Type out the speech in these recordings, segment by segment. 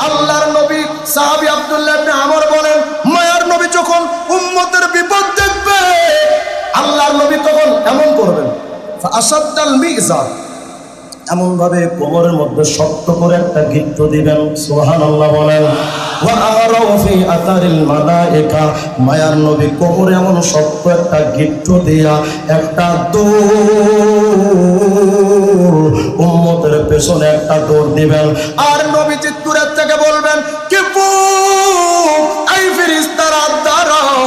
আল্লাহর নবী সাহাবী আব্দুল্লাহ ইবনে আমর বলেন, মায়ার নবী যখন উম্মতের বিপদ দেখবে আল্লাহর নবী তখন এমন করবেন, ফাআসাদ্দাল মিজার, এমন ভাবে কোমরের মধ্যে শক্ত করে একটা গিট্টু দিবেন। সুবহানাল্লাহ বলেন। ওয়া আরাউ ফি আতারিল মালায়েকা, মায়ার নবী কোমরে এমন শক্ত একটা গিট্টু দিয়া একটা দৌড়, উম্মতের পেছনে একটা দৌড় দিবেন। আর নবীজি দূরের থেকে বলবেন, কি এই ফেরেশতারা দাঁড়াও,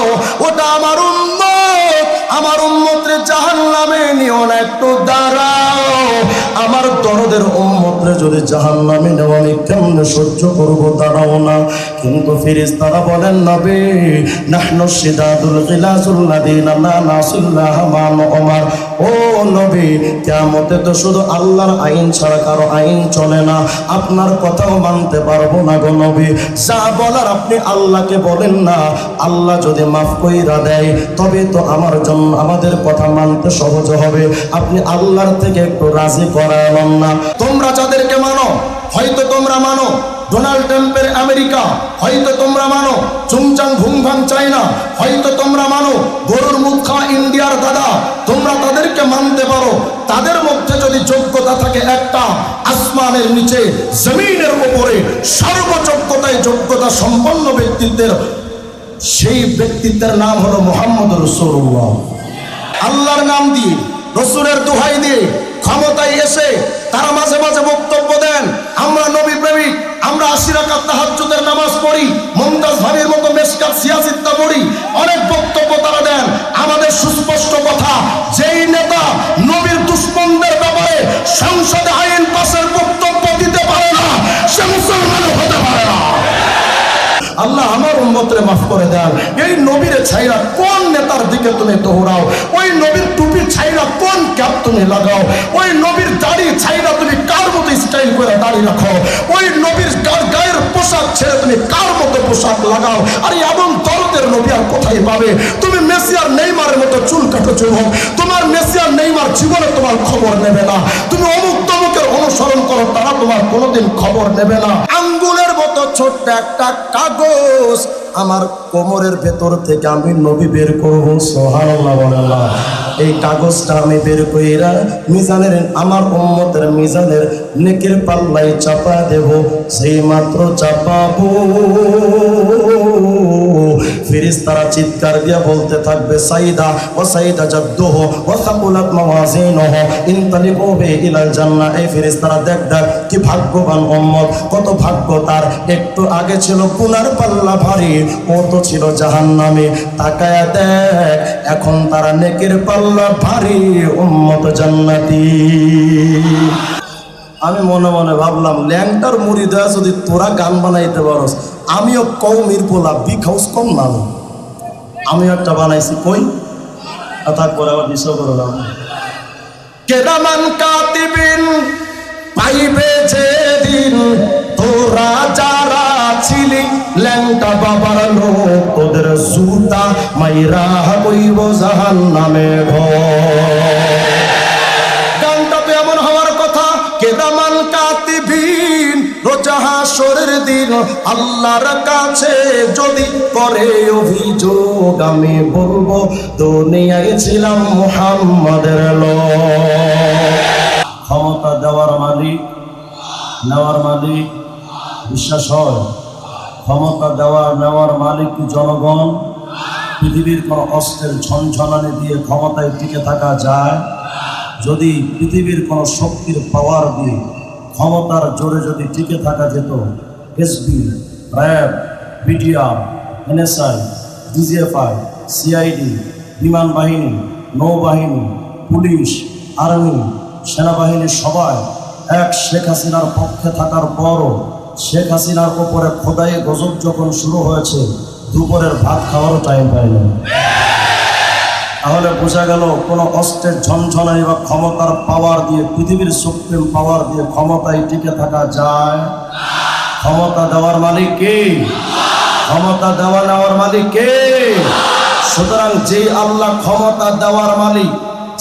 ওটা আমার উম্মত, আমার উম্মতরে জাহান্নামে নিও না, একটু দাঁড়াও। আমার দরদের উম্মতরে যদি জাহান্নামে নেওয়া আমি কেমনে সহ্য করবো, দাঁড়াও না। কিন্তু ফেরেশতারা বলেন, নবী নাহনু শিদাদুল গিলাজুল্লাযিনা লা নাসিল্লাহ মা নুমার, ও নবী কিয়ামতে তো শুধু আল্লাহর আইন ছাড়া কারো আইন চলে না, আপনার কথাও মানতে পারবো না গো নবী। যা বলার আপনি আল্লাহকে বলেন না, আল্লাহ যদি মাফ কইরা দেয় তবে তো আমার জন্য আমাদের কথা মানতে সহজ হবে। আপনি আল্লাহর থেকে একটু রাজি করালেন না। তোমরা যাদেরকে মানো, হয়তো তোমরা মানো ডোনাল্ড ট্রাম্পের আমেরিকা, হয়তো তোমরা মানো চুংচাং ভুংভাং চায়না, হয়তো তোমরা মানো গরুর মুখ খাওয়া ইন্ডিয়ার দাদা, তোমরা তাদেরকে মানতে পারো। তাদের মধ্যে যদি যোগ্যতা থাকে একটা, আসমানের নিচে জমিনের উপরে সর্বযোগ্যতায় যোগ্যতা সম্পন্ন ব্যক্তিত্বের, সেই ব্যক্তিত্বের নাম হলো মুহাম্মদ রাসূলুল্লাহ। আল্লাহর নাম দিয়ে, রসুলের দোহাই দিয়ে ক্ষমতায় এসে তারা মাঝে মাঝে বক্তব্য দেন, আমরা নবী প্রেমিক, আমরা ৮০ রাকাত তাহাজ্জুদের নামাজ পড়ি, মুমতাজ ভাবির মতো মেশকাত সিয়াসিত্তা পড়ি, অনেক বক্তব্য তারা দেন। আমাদের সুস্পষ্ট কথা, যেই নেতা নবীর দুশমনদের ব্যাপারে সংসদে আইন পাশের বক্তব্য দিতে পারে না, সে মুসলমানও হতে পারে না। আল্লাহ আমার উম্মতরে মাফ করে দেন। এই নবীর ছাইরা কোন নেতার দিকে তুমি দৌড়াও, ওই নবীর টুপি ছাইরা কোন ক্যাপ তুমি লাগাও, ওই নবীর দাড়ি ছাইরা তুমি কার মতো স্টাইল করে দাড়ি রাখো, ওই নবীর গায়ের পোশাক ছেড়ে তুমি কার মতো পোশাক লাগাও। আর এমন দলদের নবী আর কোথায় পাবে? তুমি মেসি আর নেইমারের মতো চুল কাটো চুল, তোমার মেসি আর নেইমার জীবনে তোমার খবর নেবে না। তুমি অমুক তমুকের অনুসরণ করো, তারা তোমার কোনোদিন খবর নেবে না। আঙ্গুলের মতো ছোট্ট একটা কাগজ আমার কোমরের ভেতর থেকে আমি নবী বের করব। সুবহানাল্লাহ বলেন। এই কাগজটা আমি বের কইরা মিজানের, আমার উম্মতের মিজানের নেকের পাল্লায় চাপা দেব। সেই মাত্র চাপাবো, ফেরেশতারা চিৎকার দিয়া বলতে থাকবে, সাইদা ও সাইদা জাদ্দুহু ওয়া সাকুলাত মাওয়াজিনুহু ইনতালিকু বিহি ইলাল জান্নাহ। এই ফেরেশতারা দেখ কি ভাগ্যবান উম্মত, কত ভাগ্য তার। একটু আগে ছিল গুনার পাল্লা ভারী, ও তো ছিল জাহান্নামে। তাকায়া দেখ এখন তারা নেকের পাল্লা ভারী, উম্মত জান্নাতি। আমি মনে মনে ভাবলাম, ল্যাংটার মুড়ি দেওয়া যদি তোরা গান বানাইতে পারস, আমিও কৌমির পোলা বিগ হাউস কম না, আমি একটা বানাইছি। কই তারপরে আবার বিষয় করলাম, কেরামান কাতিবিন পাইবে যেদিন, তোরা যারা ছিলি ল্যাংটা বাবার লোক, তোদের জুতা মাইরা হইব জাহান্নামে ঘর। গানটা তো এমন হওয়ার কথা, কেরামান কাতিবিন রোজা হাশরের দিন আল্লাহর কাছে যদি করে অভিযোগ, আমি বলবো দুনিয়ায় ছিলাম মুহাম্মাদের লোক। ক্ষমতা দেওয়ার মালিক, নেওয়ার মালিক বিশ্বাস হয়? ক্ষমতা নেওয়ার মালিক কি জনগণ? পৃথিবীর কোনো অস্ত্রের ঝনঝনানি দিয়ে ক্ষমতায় টিকে থাকা যায়? যদি পৃথিবীর কোনো শক্তির পাওয়ার দিয়ে ক্ষমতার জোরে যদি টিকে থাকা যেত, SB, RAB, BDR, NSI, DGFI, CID, বিমান বাহিনী, নৌবাহিনী, পুলিশ, আর্মি, সেনাবাহিনী সবাই এক শেখ হাসিনার পক্ষে থাকার পরও শেখ হাসিনার উপরে খোদাই গজব যখন শুরু হয়েছে, দুপুরের ভাত খাওয়ারও টাইম পায়নি। তাহলে বোঝা গেল কোনো অস্ত্রের ঝনঝনানি বা ক্ষমতার পাওয়ার দিয়ে, পৃথিবীর সুপ্রিম পাওয়ার দিয়ে ক্ষমতায় টিকে থাকা যায়? ক্ষমতা দেওয়ার মালিক কে? ক্ষমতা দেওয়া নেওয়ার মালিক কে? সুতরাং যেই আল্লাহ ক্ষমতা দেওয়ার মালিক,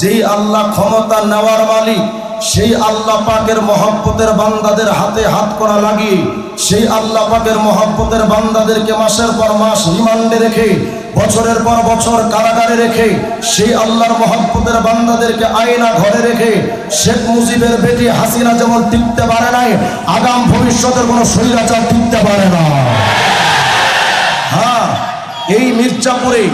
যেই আল্লাহ ক্ষমতা নেওয়ার মালিক, সেই আল্লাহ পাকের মহব্বতের বান্দাদের হাতে হাত করা লাগিয়ে সেই আল্লাহ পাকের মহব্বতের বান্দাদেরকে মাসের পর মাস রিমান্ডে রেখে বছরের পর বছর কারাগারে রেখে সেই আল্লাহর মহব্বতের বান্দাদেরকে আয়না ঘরে রেখে শেখ মুজিবের বেটি হাসিনা যেমন টিকতে পারে নাই, আগাম ভবিষ্যতের কোনো স্বৈরাচার টিকতে পারে না। হ্যাঁ, এই মির্জাপুরে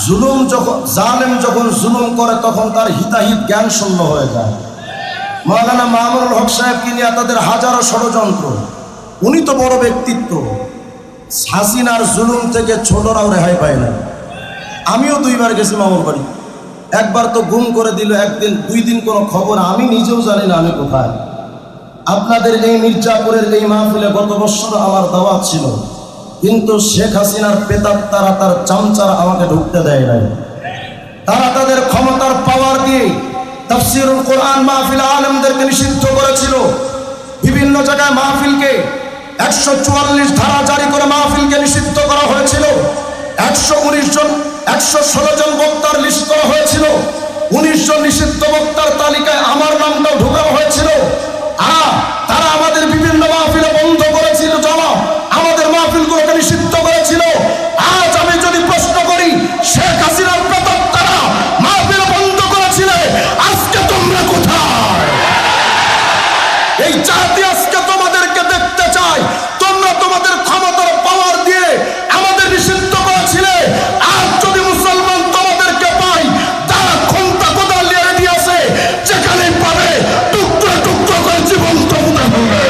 জুলুম যখন জালেম যখন জুলুম করে তখন তার হিতাহিত জ্ঞান শূন্য হয়ে যায়। মাওলানা মামুনুল হক সাহেবকে নিয়ে তাদের হাজারো ষড়যন্ত্র। উনি তো বড় ব্যক্তিত্ব, হাসিনার জুলুম থেকে ছোটরাও রেহাই পায় না। আমিও 2 বার গেছি মামুর বাড়ি, একবার তো গুম করে দিল, একদিন 2 দিন কোনো খবর, আমি নিজেও জানি না আমি কোথায়। আপনাদের এই মির্জাপুরের এই মাহফিলে গত বছর আমার দাওয়াত ছিল, কিন্তু শেখ হাসিনার পেতাত্তারা তার চামচারা আমাকে ঢুকতে দেয় নাই। তারা তাদের ক্ষমতার পাওয়ার দিয়ে তাফসীরুল কোরআন মাহফিল আলেমদেরকে নিষিদ্ধ করেছিল। বিভিন্ন জায়গায় মাহফিলকে 144 ধারা জারি করে মাহফিলকে নিষিদ্ধ করা হয়েছিল। 119 জন 116 জন বক্তার লিস্ট করা হয়েছিল। 19 জন নিষিদ্ধ বক্তার তালিকায় আমার নামটাও ঢোকানো হয়েছিল। তারা আমাদের বিভিন্ন মাহফিলে বন্ধ করেছিল, জমা আমাদের মাহফিলগুলোকে নিষিদ্ধ করেছিল। আজ আমি যদি প্রশ্ন করি, শেখ হাসিনার পেতাত্তারা মাহফিল বন্ধ করেছিল, আজকে তোমরা কোথায়? এই জাতি আজকে তোমাদেরকে দেখতে চায়। তোমরা তোমাদের ক্ষমতার পাওয়ার দিয়ে আমাদের নিষিদ্ধ করেছিলে। আজ যদি মুসলমান তোমাদেরকে পাই, তারা ক্ষমতা কোদাল নিয়ে রেডি আছে, যেখানে পাবে টুকরো টুকরো করে জীবন্ত হবে।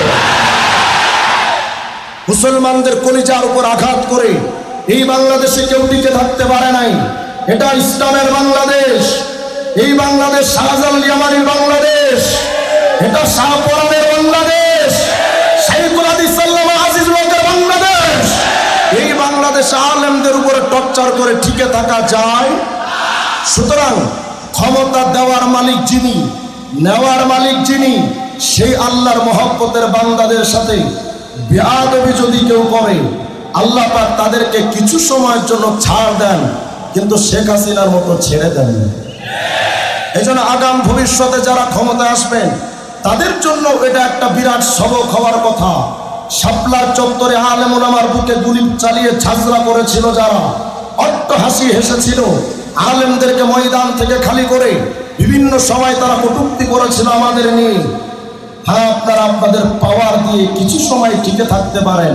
মুসলমানদের কলিজার উপর আঘাত করে এই বাংলাদেশে কেউ টিকে থাকতে পারে নাই। এটা ইসলামের বাংলাদেশ। এই বাংলাদেশ শাহজালাল ইয়ামানির বাংলাদেশ, এটা শাহপরানের বাংলাদেশ, শাইখুল হাদিস আল্লামা আজিজুল হকের বাংলাদেশ। এই বাংলাদেশে আলেমদের উপরে টর্চার করে টিকে থাকা যায়? সুতরাং ক্ষমতা দেওয়ার মালিক যিনি, নেওয়ার মালিক যিনি, সেই আল্লাহর মহব্বতের বান্দাদের সাথে বেয়াদবি যদি কেউ করে, আল্লাহ পাক তাদেরকে কিছু সময়ের জন্য ছাড় দেন, কিন্তু শেখ হাসিনার মতো ছেড়ে দেন। এই জন্য আগাম ভবিষ্যতে যারা ক্ষমতায় আসবেন তাদের জন্য এটা একটা বিরাট সবক হওয়ার কথা। শাপলার চত্বরে আলেম ওলামার বুকে গুলি চালিয়ে ঝাঁঝরা করেছিল যারা, অট্টহাসি হেসেছিল, আলেমদেরকে ময়দান থেকে খালি করে বিভিন্ন সময় তারা কটূক্তি করেছিল আমাদের নিয়ে। হ্যাঁ, আপনারা আপনাদের পাওয়ার দিয়ে কিছু সময় টিকে থাকতে পারেন।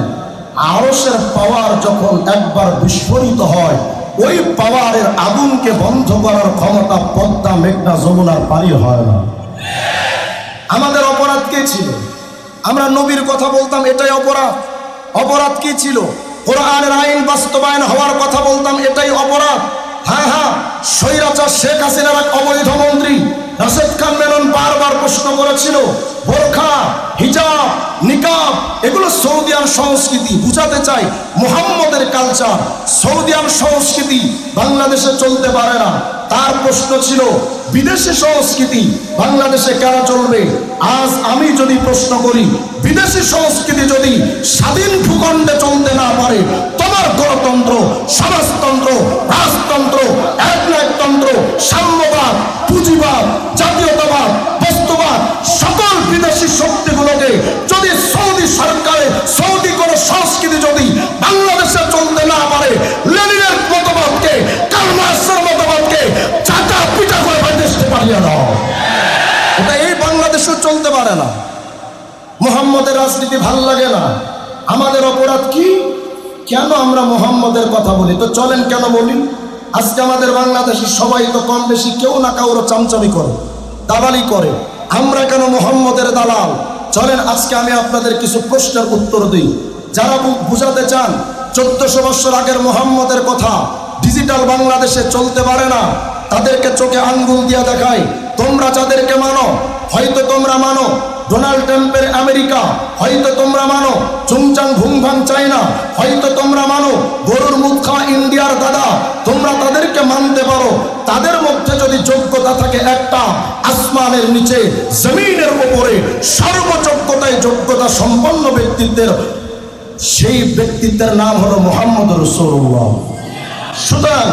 আরশের পাওয়ার যখন একবার বিস্ফোরিত হয়, ওই পাওয়ারের আগুনকে বন্ধ করার ক্ষমতা পদ্মা, মেঘনা, যমুনার পানি হয় না। আমাদের অপরাধ কি ছিল? আমরা নবীর কথা বলতাম, এটাই অপরাধ। অপরাধ কি ছিল? কোরআনের আইন বাস্তবায়ন হওয়ার কথা বলতাম, এটাই অপরাধ। হ্যাঁ, স্বৈরাচার শেখ হাসিনার এক অবৈধ মন্ত্রী রাশেদ খান মেনন বারবার প্রশ্ন করেছিল, বোরখা, হিজাব, নিকাব এগুলো সৌদিয়ান সংস্কৃতি। বুঝাতে চাই মুহাম্মদের কালচার, সৌদিয়ান সংস্কৃতি বাংলাদেশে চলতে পারে না। তার প্রশ্ন ছিল, বিদেশি সংস্কৃতি বাংলাদেশে কেন চলবে? আজ আমি যদি প্রশ্ন করি, বিদেশি সংস্কৃতি যদি স্বাধীন ভূখণ্ডে চলতে না পারে, তোমার গণতন্ত্র, সমাজতন্ত্র, রাজতন্ত্র, একনায়কতন্ত্র, সাম্যবাদ, পুঁজিবাদ, জাতীয়তাবাদ, বস্তুবাদ, সকল বিদেশি শক্তিগুলোকে যদি সৌদি সরকারে, সৌদি কোনো সংস্কৃতি যদি বাংলাদেশে চলতে না পারে, লেনিনের মতবাদকে, কার্ল মার্কসের মতবাদকে চাটা পিটা করে বাংলাদেশে পারিয়ে দাও। এটা এই বাংলাদেশে চলতে পারে না। মুহাম্মদের রাজনীতি ভাল লাগে না। আমাদের অপরাধ কি? কেন আমরা মুহাম্মদের কথা বলি? তো চলেন কেন বলি? আজকে আমাদের বাংলাদেশের সবাই তো কম বেশি কেউ না কারো চামচামি করে, দালালি করে। আমরা কেন মুহাম্মদের দালাল? চলেন আজকে আমি আপনাদের কিছু প্রশ্নের উত্তর দিই। যারা বুঝাতে চান 1400 বছর আগের মুহাম্মদের কথা ডিজিটাল বাংলাদেশে চলতে পারে না, তাদেরকে চোখে আঙ্গুল দিয়ে দেখায়। তোমরা যাদেরকে মানো, হয়তো তোমরা মানো ডোনাল্ড ট্রাম্পের আমেরিকা, হয়তো তোমরা মানো চুংচাং ভুংভাং চায়না, হয়তো তোমরা মানো গরুর মুখ খাওয়া ইন্ডিয়ার দাদা, তোমরা তাদেরকে মানতে পারো। তাদের মধ্যে যদি যোগ্যতা থাকে একটা, আসমানের নিচে জমিনের উপরে সর্বযোগ্যতায় যোগ্যতা সম্পন্ন ব্যক্তিত্বের সেই ব্যক্তিত্বের নাম হলো মুহাম্মদ রাসূলুল্লাহ। সুতরাং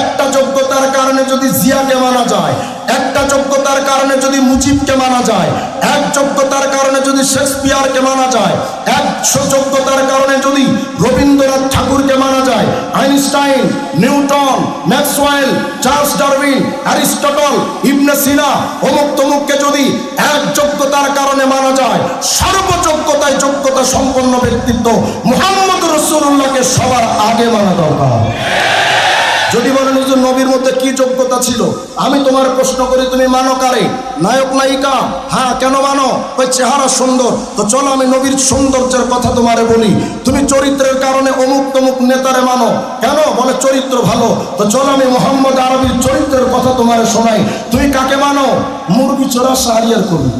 একটা যোগ্যতার কারণে যদি জিয়াকে মানা যায়, একটা যোগ্যতার কারণে যদি মুজিবকে মানা যায়, এক যোগ্যতার কারণে যদি শেক্সপিয়ারকে মানা যায়, এক যোগ্যতার কারণে যদি রবীন্দ্রনাথ ঠাকুরকে মানা যায়, Einstein, Newton, Maxwell, Charles Darwin, Aristotle, Ibn Sina, অমুক তমুককে যদি এক যোগ্যতার কারণে মানা যায়, সর্বযোগ্যতায় যোগ্যতা সম্পন্ন ব্যক্তিত্ব মুহাম্মদ রাসূলুল্লাহকে সবার আগে মানা দরকার। যদি বলেন হুজুর নবীর মধ্যে কি যোগ্যতা ছিল, আমি তোমার প্রশ্ন করি, তুমি মানো কারে? নায়ক নায়িকা? হ্যাঁ, কেন মানো? ওই চেহারা সুন্দর। তো চলো আমি নবীর সৌন্দর্যের কথা তোমারে বলি। তুমি চরিত্রের কারণে অমুক তমুক নেতারে মানো, কেন? বলে চরিত্র ভালো। তো চলো আমি মোহাম্মদ আরবির চরিত্রের কথা তোমারে শোনাই। তুমি কাকে মানো? মুরগি চোরা শাহরিয়ার কবি।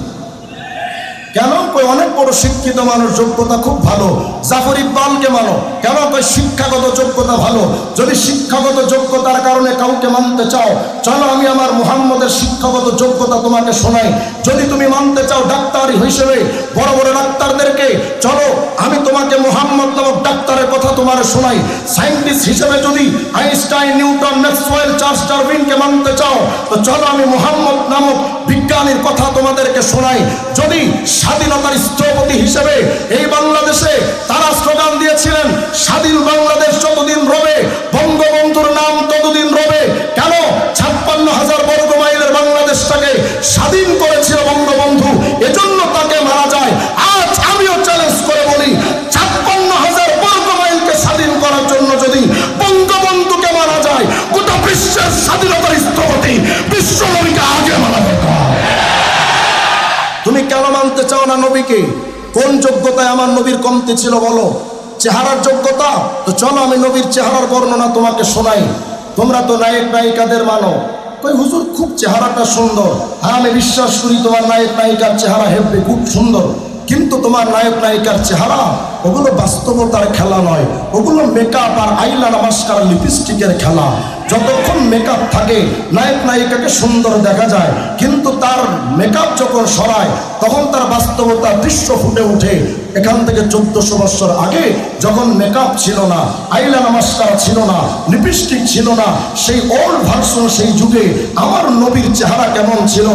কেন? কই অনেক বড় শিক্ষিত মানুষ, যোগ্যতা খুব ভালো। জাফর ইকবালকে মানো, কেন? কই শিক্ষাগত যোগ্যতা ভালো। যদি শিক্ষাগত যোগ্যতার কারণে কাউকে মানতে চাও, চলো আমি আমার মুহাম্মদের শিক্ষাগত যোগ্যতা তোমাকে শোনাই। যদি তুমি মানতে চাও ডাক্তার হিসেবে বড় বড় ডাক্তারদেরকে, চলো আমি তোমাকে মুহাম্মদ নামক ডাক্তারের কথা তোমার শোনাই। সায়েন্টিস্ট হিসেবে যদি আইনস্টাইন, নিউটন, ম্যাক্সওয়েল, চার্লস ডারউইনকে মানতে চাও, তো চলো আমি মুহাম্মদ নামক বিজ্ঞানীর কথা তোমাদেরকে শোনাই। যদি স্বাধীনতার স্থপতি হিসেবে এই বাংলাদেশে তারা স্লোগান দিয়েছিলেন, স্বাধীন বাংলাদেশ যতদিন রবে বঙ্গবন্ধুর নাম ততদিন রবে। কেন? 56,000 বর্গ মাইলের বাংলাদেশটাকে স্বাধীন করেছিল বঙ্গবন্ধু, এজন্য তাকে মারা যায়। আজ আমিও চ্যালেঞ্জ করে বলি, 56,000 বর্গ মাইলকে স্বাধীন করার জন্য যদি বঙ্গবন্ধুকে মারা যায়, গোটা বিশ্বের স্বাধীনতার স্থপতি বিশ্ব নবীকে আগে মারা দরকার। তুমি কেন মানতে চাও না নবীকে? কোন যোগ্যতায় আমার নবীর কমতি ছিল বলো? চেহারার যোগ্যতা? তো চলো আমি নবীর চেহারার বর্ণনা তোমাকে শোনাই। তোমরা তো নায়ক নায়িকাদের মানো, কই হুজুর খুব চেহারাটা সুন্দর। হ্যাঁ, আমি বিশ্বাস করি তোমার নায়ক নায়িকার চেহারা হেব্বে খুব সুন্দর, কিন্তু তোমার নায়ক নায়িকার চেহারা ওগুলো বাস্তবতার খেলা নয়, ওগুলো মেকআপ আর আইলাইনার মাস্কারা লিপস্টিকের খেলা। যতক্ষণ মেকআপ থাকে নায়ক নায়িকাকে সুন্দর দেখা যায়, কিন্তু তার মেকআপ যখন সরায় তখন তার বাস্তবতা দৃশ্য ফুটে ওঠে। এখান থেকে 1400 বছর আগে যখন মেকআপ ছিল না, আইলাইনার মাস্কারা ছিল না, লিপস্টিক ছিল না, সেই ওল্ড ভার্সন, সেই যুগে আমার নবীর চেহারা কেমন ছিল?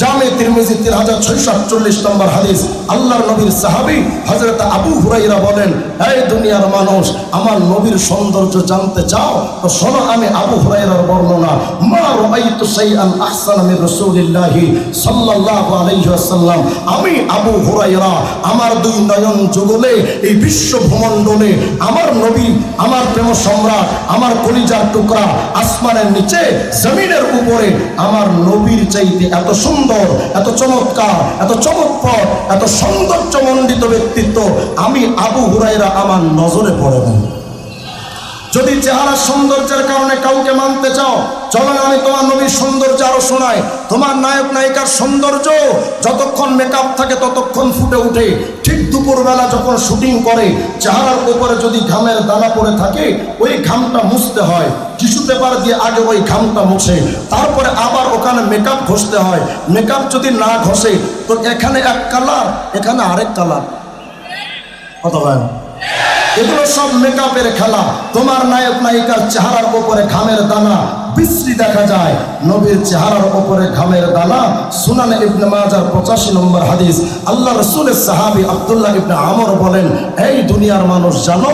জামে তিরমিজি 3648 নম্বর হাদিস, আল্লাহর নবীর সাহাবী হযরত আবু হুরায়রা বলেন, এই দুনিয়ার মানুষ, আমার নবীর সৌন্দর্য জানতে চাও? তো শোনো আমি আবু হুরায়রার বর্ণনা। মা রাআইতু শাইআন আহসানা মিন রাসূলিল্লাহি সাল্লাল্লাহু আলাইহি ওয়াসাল্লাম। আমি আবু হুরায়রা আমার দুই নয়ন যুগলে এই বিশ্ব ভূমণ্ডলে আমার নবী, আমার প্রেম সম্রাট, আমার কলিজার টুকরা, আসমানের নিচে জমিনের উপরে আমার নবীর চাইতে এত সুন্দর, এত চমৎকার, এত চমৎপর, এত সৌন্দর্যমণ্ডিত ব্যক্তিত্ব আমি আবু হুরায়রা আমার নজরে পড়ে না। যদি চেহারা সৌন্দর্যের কারণে কাউকে মানতে চাও, চলো আমি তোমার নবীর সৌন্দর্য আরো শোনাই। তোমার নায়ক নায়িকার সৌন্দর্য যতক্ষণ মেকআপ থাকে ততক্ষণ ফুটে উঠে। ঠিক দুপুরবেলা যখন শুটিং করে, চেহারার উপরে যদি ঘামের দানা পড়ে থাকে, ওই ঘামটা মুছতে হয়। টিস্যু পেপার দিয়ে আগে ওই ঘামটা মুছে, তারপরে আবার ওখানে মেকআপ ঘষতে হয়। মেকআপ যদি না ঘষে তো এখানে এক কালার, এখানে আরেক কালার। কথা হয় না? এগুলো সব মেকআপের খেলা। তোমার নায়ক নায়িকার চেহারার উপরে ঘামের দানা বিশ্রী দেখা যায়, নবীর চেহারার উপরে ঘামের দানা। সুনান ইবনে মাজার 85 নম্বর হাদিস, আল্লাহ রাসূলের সাহাবী আব্দুল্লাহ ইবনে আমর বলেন, এই দুনিয়ার মানুষ জানো,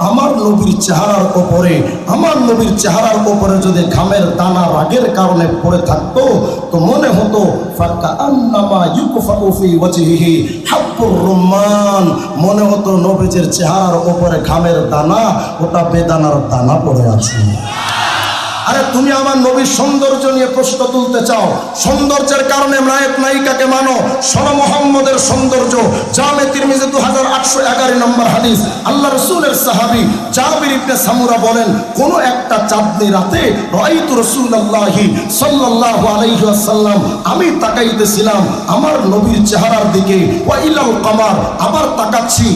আমার নবীর চেহারার উপরে, আমার নবীর চেহারার উপরে যদি ঘামের দানা রাগের কারণে পড়ে থাকতো তো মনে হতো ফাকান্নামা ইউকফাউ ফি ওয়াজহিহি হাব্বুর রুম্মান, মনে হতো নবীর চেহারার উপরে ঘামের দানা, ওটা বেদানার দানা পড়ে আছে। আরে তুমি আমার নবীর সৌন্দর্য নিয়ে প্রশ্ন তুলতে চাও, সৌন্দর্যের কারণে নায়ক নায়িকাকে মানো। শোনো মুহাম্মদের সৌন্দর্য। জামে তিরমিজি 2811 নম্বর হাদিস, আল্লাহ রাসূলের সাহাবী জাবির ইবনে সামুরা বলেন, কোন একটা চাঁদনি রাতে রাআইতু রাসূলুল্লাহি সাল্লাল্লাহু আলাইহি ওয়াসাল্লাম, আমি তাকাইতেছিলাম আমার নবীর চেহারার দিকে, ওয়া ইলাল কমার, আবার তাকাচ্ছি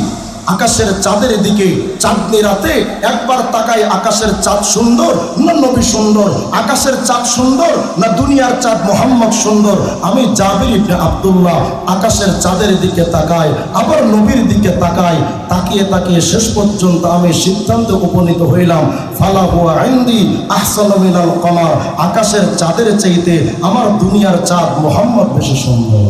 আকাশের চাঁদের দিকে চাঁদনি রাতে একবার তাকাই আকাশের চাঁদ সুন্দর না নবী সুন্দর, আকাশের চাঁদ সুন্দর না দুনিয়ার চাঁদ মোহাম্মদ সুন্দর। আমি জাবির ইবনে আব্দুল্লাহ আকাশের চাঁদের দিকে তাকাই আবার নবীর দিকে তাকাই, তাকিয়ে তাকিয়ে শেষ পর্যন্ত আমি সিদ্ধান্তে উপনীত হইলাম ফালাহু ইনদি আহসানু মিনাল কমার, আকাশের চাঁদের চাইতে আমার দুনিয়ার চাঁদ মোহাম্মদ বেশি সুন্দর।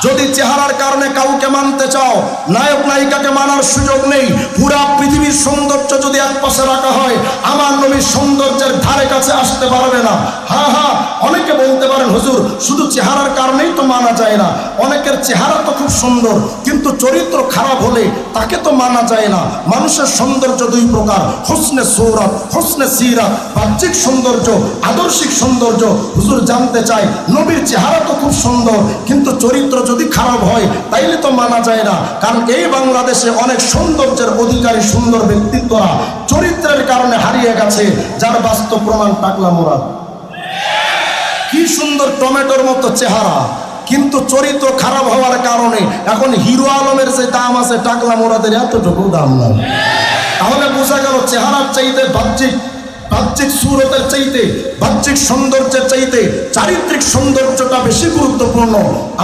যদি চেহারার কারণে কাউকে মানতে চাও, নায়ক নায়িকাকে মানার সুযোগ নেই। পুরা পৃথিবীর সৌন্দর্য যদি এক পাশে রাখা হয়, আমার নবীর সৌন্দর্যের ধারে কাছে আসতে পারবে না। হ্যাঁ হ্যাঁ, অনেকে বলতে পারেন হুজুর শুধু চেহারার কারণেই তো মানা যায় না। অনেকের চেহারা তো খুব সুন্দর কিন্তু চরিত্র খারাপ হলে তাকে তো মানা যায় না। মানুষের সৌন্দর্য দুই প্রকার, হুসনে সূরাত, হুসনে সিরাত, বাহ্যিক সৌন্দর্য, আদর্শিক সৌন্দর্য। হুজুর জানতে চাই নবীর চেহারা তো খুব সুন্দর কিন্তু চরিত্র যদি খারাপ হয় তাইলে তো মানা যায় না। কারণ এই বাংলাদেশে অনেক সৌন্দর্যের অধিকারী সুন্দর ব্যক্তিত্বরা চরিত্রের কারণে হারিয়ে গেছে, যার বাস্তব প্রমাণ টাকলা মুরাদ। কি সুন্দর টমেটোর মতো চেহারা কিন্তু চরিত্র খারাপ হওয়ার কারণে এখন হিরো আলমের যে দাম আছে টাকলা মুরাদের এতটুকু দাম নাই। তাহলে বোঝা গেল চেহারার চাইতে বাহ্যিক সুরতের চাইতে, বাহ্যিক সৌন্দর্যের চাইতে চারিত্রিক সৌন্দর্যটা বেশি গুরুত্বপূর্ণ।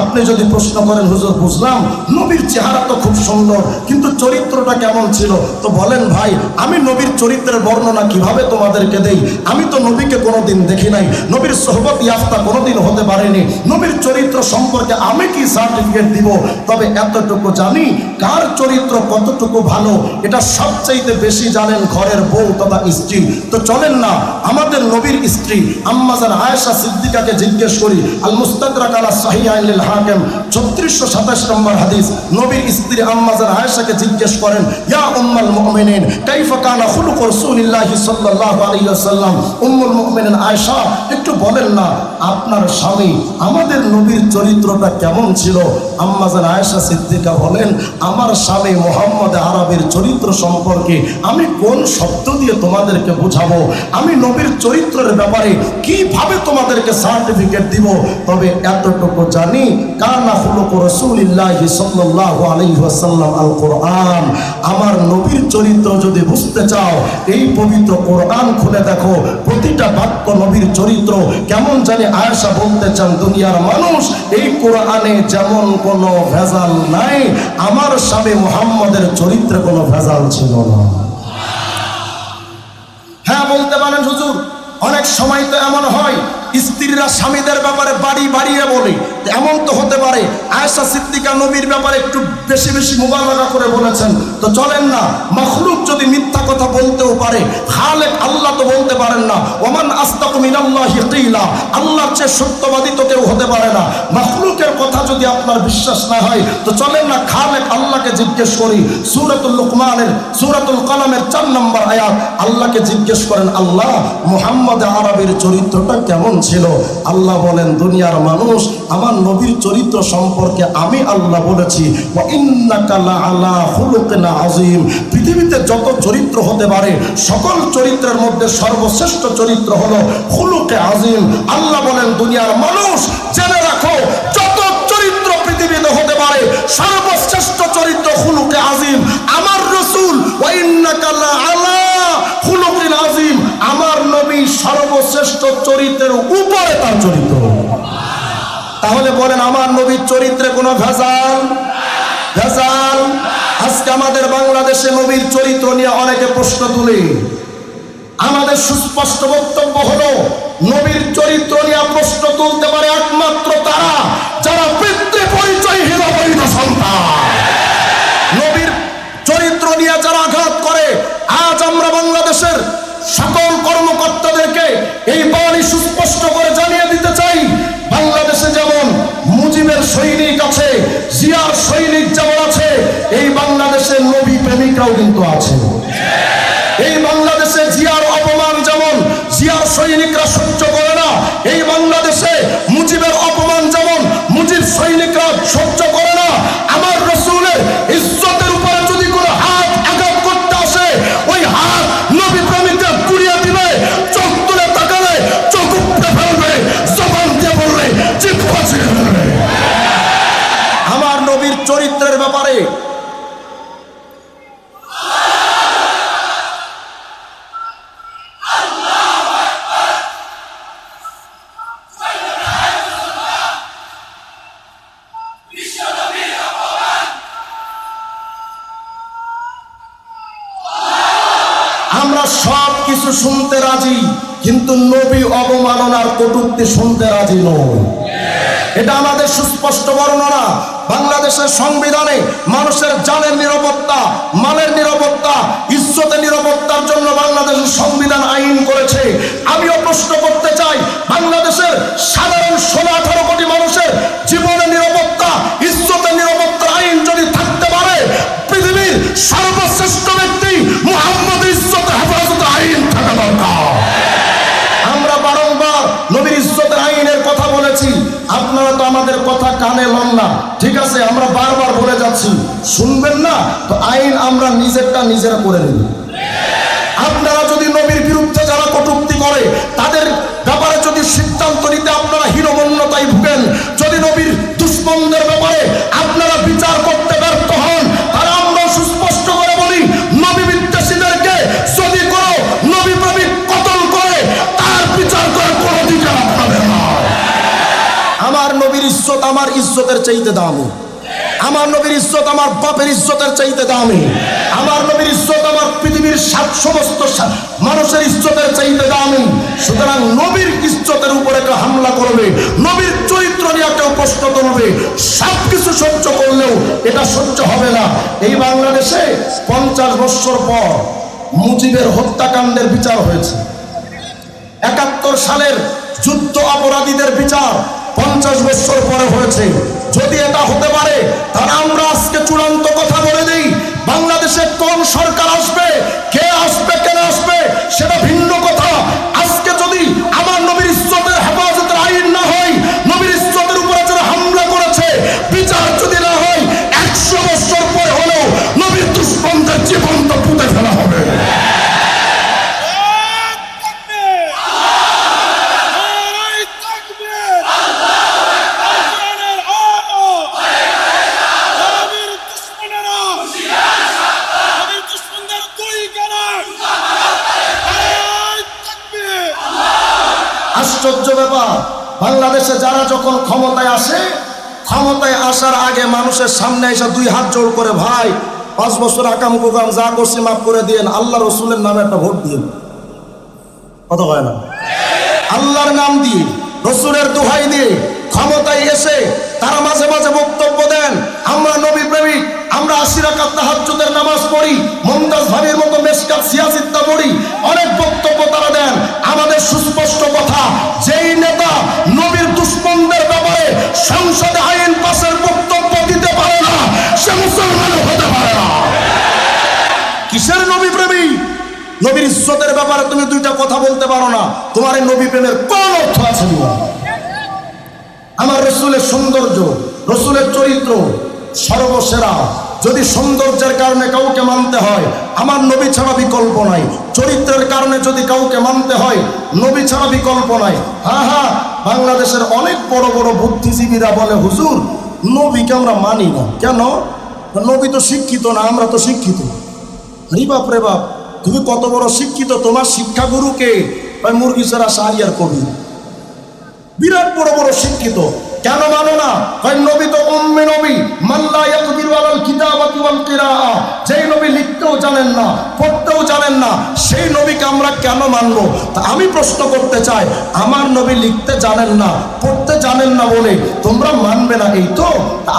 আপনি যদি প্রশ্ন করেন হুজুর বুঝলাম নবীর চেহারা তো খুব সুন্দর কিন্তু চরিত্রটা কেমন ছিল, তো বলেন ভাই আমি নবীর চরিত্রের বর্ণনা কিভাবে তোমাদেরকে দেই? আমি তো নবীকে কোনোদিন দেখি নাই, নবীর সোহবত ইয়াফতা কোনোদিন হতে পারেনি, নবীর চরিত্র সম্পর্কে আমি কি সার্টিফিকেট দিব? তবে এতটুকু জানি কার চরিত্র কতটুকু ভালো এটা সবচাইতে বেশি জানেন ঘরের বউ তথা স্ত্রী। তো চলেন না আমাদের নবীর স্ত্রী আম্মাজান আয়েশা সিদ্দিকাকে জিজ্ঞেস করি। আল মুস্তাদরাক আলা সাহিহাইন লিল হাকিম 3627 নম্বর হাদিস। নবীর স্ত্রী আম্মাজান আয়েশাকে জিজ্ঞেস করেন, ইয়া উম্মাল মুমিনিন কাইফা কানা খুলুকু রাসূলিল্লাহি সাল্লাল্লাহু আলাইহি ওয়াসাল্লাম। উম্মুল মুমিনিন আয়েশা একটু বলেন না আপনার স্বামী আমাদের নবীর চরিত্রটা কেমন ছিল? আম্মাজান আয়েশা সিদ্দিকা বলেন, আমার স্বামী মুহাম্মদ আরবের চরিত্র সম্পর্কে আমি কোন শব্দ দিয়ে তোমাদেরকে বোঝাবো? আমি নবীর চরিত্রের ব্যাপারে কিভাবে তোমাদেরকে সার্টিফিকেট দিব? তবে এতটুকু জানি কানা খুলুকু রাসূলিল্লাহি সাল্লাল্লাহু আলাইহি ওয়াসাল্লাম আল কোরআন। আমার নবীর চরিত্র যদি বুঝতে চাও এই পবিত্র কোরআন খুলে দেখো, প্রতিটা বাক্য নবীর চরিত্র কেমন জানি আয়েশা বলতে চান দুনিয়ার মানুষ এই কোরআনে যেমন কোনো ভেজাল নাই, আমার স্বামী মুহাম্মদের চরিত্রে কোনো ভেজাল ছিল না। হ্যাঁ বলতে পারেন হুজুর অনেক সময় তো এমন হয় স্ত্রীরা স্বামীদের ব্যাপারে বাড়িয়ে বলে, এমন তো হতে পারে আয়েশা সিদ্দিকা নবীর ব্যাপারে একটু বেশি বেশি মুবালাগা করে বলেছেন। তো চলেন না মাখলুক যদি মিথ্যা কথা বলতেও পারে খালেক আল্লাহ তো বলতে পারেন না। ওমান আস্তাকু মিনাল্লাহি কিলা, আল্লাহর চেয়ে সত্যবাদী তো কেউ হতে পারে না। মাখলুকের কথা যদি আপনার বিশ্বাস না হয় তো চলেন না খালেক আল্লাহকে জিজ্ঞেস করি। সূরাতুল লুকমানের সূরাতুল কলামের 4 নম্বর আয়াত আল্লাহকে জিজ্ঞেস করেন, আল্লাহ মুহাম্মদ আরবের চরিত্রটা কেমন ছিল? আল্লাহ বলেন দুনিয়ার মানুষ আমার নবীর চরিত্র সম্পর্কে আমি আল্লাহ বলেছি ওয়া ইন্নাকা লাআলা খুলুকিন আযীম। পৃথিবীতে যত চরিত্র হতে পারে সকল চরিত্রের মধ্যে সর্বশ্রেষ্ঠ চরিত্র হলো খুলুকে আযীম। আল্লাহ বলেন দুনিয়ার মানুষ জেনে রাখো যত চরিত্র পৃথিবীতে হতে পারে সর্বশ্রেষ্ঠ চরিত্র খুলুকে আযীম আমার রাসূল। ওয়া ইন্নাকা লাআলা খুলুকিন আযীম, আমার নবী সর্বশ্রেষ্ঠ চরিত্রের উপরে তার চরিত্র। তাহলে বলেন আমার নবীর চরিত্রে কোনো ভেজাল? আজকে আমাদের বাংলাদেশে নবীর চরিত্র নিয়ে অনেকে প্রশ্ন তুলে। আমাদের সুস্পষ্ট বক্তব্য হলো নবীর চরিত্র নিয়ে প্রশ্ন তুলতে পারে একমাত্র তারা যারা পিতৃ পরিচয়হীন অবৈধ সন্তান। নবীর চরিত্র নিয়ে যারা আঘাত করে, আজ আমরা বাংলাদেশের সকল কর্মকর্তাদেরকে এই বাণী সুস্পষ্ট করে জানিয়ে দিতে চাই, বাংলাদেশে যেমন মুজিবের সৈনিক আছে, জিয়ার সৈনিক যেমন আছে, এই বাংলাদেশে নবী প্রেমিকরাও কিন্তু আছে। এই বাংলাদেশে জিয়ার অপমান যেমন জিয়ার সৈনিকরা সহ্য করে না, এই বাংলাদেশে মুজিবের অপমান যেমন মুজিব সৈনিকরা সহ্য করে না। আমার রাসূলের ইজ্জতের উপরে যদি কোনো হাত আঘাত করতে আসে ওই হাত নবী প্রেমিকদের গুড়িয়ে দিবে, চোখ তুলে তাকালে চোখ উপড়ে ফেলবে, জবান দিয়ে বললে জিহ্বা ছিঁড়ে ফেলবে। আমার নবীর চরিত্রের ব্যাপারে কিছু শুনতে রাজি, কিন্তু নবী অবমাননার কটূক্তি শুনতে রাজি নয়। এটা আমাদের সুস্পষ্ট বর্ণনা। বাংলাদেশের সংবিধানে মানুষের জানের নিরাপত্তা, মালের নিরাপত্তা, ইজ্জতের নিরাপত্তার জন্য বাংলাদেশের সংবিধান আইন করেছে। আমিও প্রশ্ন করতে চাই, বাংলাদেশের সাধারণ 16-18 কোটি মানুষের জীবনের নিরাপত্তা, ইজ্জতের নিরাপত্তার আইন যদি থাকতে পারে, পৃথিবীর সর্বশ্রেষ্ঠ ব্যক্তি মুহাম্মদ ইজ্জতের হেফাজতের আইন থাকা দরকার। আমরা বারংবার নবীর ইজ্জতের আইনের কথা বলেছি, আপনারা তো আমাদের কথা কানে লন না। ঠিক আছে, আমরা বারবার বলে যাচ্ছি, শুনবেন না তো আইন আমরা নিজেরটা নিজেরা করে নেব। আপনারা যদি নবীর বিরুদ্ধে যারা কটূক্তি করে তাদের ব্যাপারে যদি সিদ্ধান্ত নিতে আপনারা হীনমন্যতায় ভুগেন, যদি নবীর দুশমনদের ব্যাপারে আপনারা বিচার করতে ব্যর্থ হন, তাহলে আমরা সুস্পষ্ট করে বলি, নবী বিদ্বেষীদেরকে যদি কোনো নবী প্রেমিক কতল করে তার বিচার করার কোনো অধিকার আপনাদের না। আমার নবীর ইজ্জত আমার ইজ্জতের চাইতে দামি, আমার নবীর ইজ্জত আমার বাপের ইজ্জতের চাইতে দামি, আমার নবীর ইজ্জত আমার পৃথিবীর সমস্ত মানুষের ইজ্জতের চাইতে দামি। সুতরাং নবীর ইজ্জতের উপরে কেউ হামলা করবে, নবীর চরিত্র নিয়ে কেউ প্রশ্ন তুলবে, সবকিছু সহ্য করলেও এটা সহ্য হবে না। এই বাংলাদেশে 50 বছর পর মুজিবের হত্যাকাণ্ডের বিচার হয়েছে। 71 সালের যুদ্ধ অপরাধীদের বিচার 50 বছর পরে হয়েছে। যদি এটা হতে পারে, তাহলে আমরা আজকে চূড়ান্ত কথা বলে দিই, বাংলাদেশে কোন সরকার আসবে, কে আসবে, কেন আসবে সেটা ভিন্ন কথা। আজকে যদি আমার নবীর ইজ্জতের হেফাজতের আইন না হয়, নবীর ইজ্জতের উপরে যারা হামলা করেছে বিচার যদি না হয়, 100 বছর পরে হলেও নবীর দুশমনদের জীবন্ত পুঁতে ফেলা হবে। আশ্চর্য ব্যাপার, বাংলাদেশে যারা যখন ক্ষমতায় আসে, ক্ষমতায় আসার আগে মানুষের সামনে এসে 2 হাত জোড় করে, ভাই 5 বছর আকাম কুকাম যা করছি মাফ করে দিয়েন, আল্লাহ রসুলের নামে একটা ভোট দিন। কত হয় না? আল্লাহর নাম দিয়ে, রসুলের দোহাই দিয়ে ক্ষমতায় এসে তারা মাঝে মাঝে বক্তব্য দেন, আমরা নবী প্রেমিক, আমরা 80 রাকাত তাহাজ্জুদের নামাজ পড়ি, মুমতাজ ভাবির মতো মেশকাত সিয়াসিত্তা পড়ি, অনেক বক্তব্য তারা দেন। আমাদের সুস্পষ্ট কথা, যেই নেতা নবীর দুশমনদের ব্যাপারে সংসদে আইন পাশের বক্তব্য দিতে পারে না, সে মুসলমান হতে পারে না। কিসের নবী প্রেমিক? নবীর ইজ্জতের ব্যাপারে তুমি 2টা কথা বলতে পারো না, তোমার এই নবী প্রেমের কোন অর্থ আছে না? আমার রসুলের সৌন্দর্য, রসুলের চরিত্র সর্বসেরা। যদি সৌন্দর্যের কারণে কাউকে মানতে হয়, আমার নবী ছাড়া বিকল্প নাই। চরিত্রের কারণে যদি কাউকে মানতে হয়, নবী ছাড়া বিকল্প নাই। হ্যাঁ, বাংলাদেশের অনেক বড় বড় বুদ্ধিজীবীরা বলে, হুজুর নবীকে আমরা মানি না। কেন? নবী তো শিক্ষিত না, আমরা তো শিক্ষিত। রে বাপ রে বাপ, তুমি কত বড় শিক্ষিত, তোমার শিক্ষাগুরুকে মুরগি ছাড়া শাহরিয়ার কবি, বিরাট বড় বড় শিক্ষিত, কেন মানো না? নবী তো উম্মে নবী, মাল্লা ইয়াকদিরু আলাল কিতাবাতি ওয়াল কিরাআ, যেই নবী লিখতেও জানেন না, পড়তেও জানেন না, সেই নবীকে আমরা কেন মানব? তা আমি প্রশ্ন করতে চাই, আমার নবী লিখতে জানেন না, পড়তে জানেন না বলে তোমরা মানবে না, এই তো?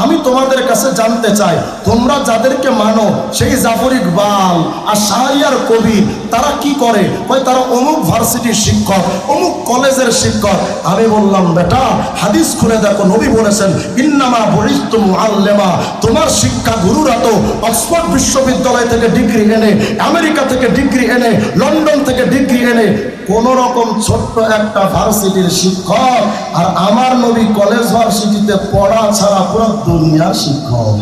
আমি তোমাদের কাছে জানতে চাই, তোমরা যাদেরকে মানো, সেই জাফর ইকবাল আর শাহরিয়ার কবি, তারা কি করে? তারা অমুক ভার্সিটির শিক্ষক, অমুক কলেজের শিক্ষক। আমি বললাম, বেটা হাদিস খুলে দেখো, নবী বলেছেন ইন্নামা বুইসতু মুআল্লিমা, তোমার শিক্ষা গুরুরা তো অক্সফোর্ড বিশ্ববিদ্যালয় থেকে ডিগ্রি এনে, আমেরিকা থেকে ডিগ্রি এনে, লন্ডন থেকে ডিগ্রি এনে, কোন রকম ছোট্ট একটা ভার্সিটির শিক্ষক। আর আমার নবী কলেজ ভার্সিটিতে পড়া ছাড়া পুরো দুনিয়ার শিক্ষক।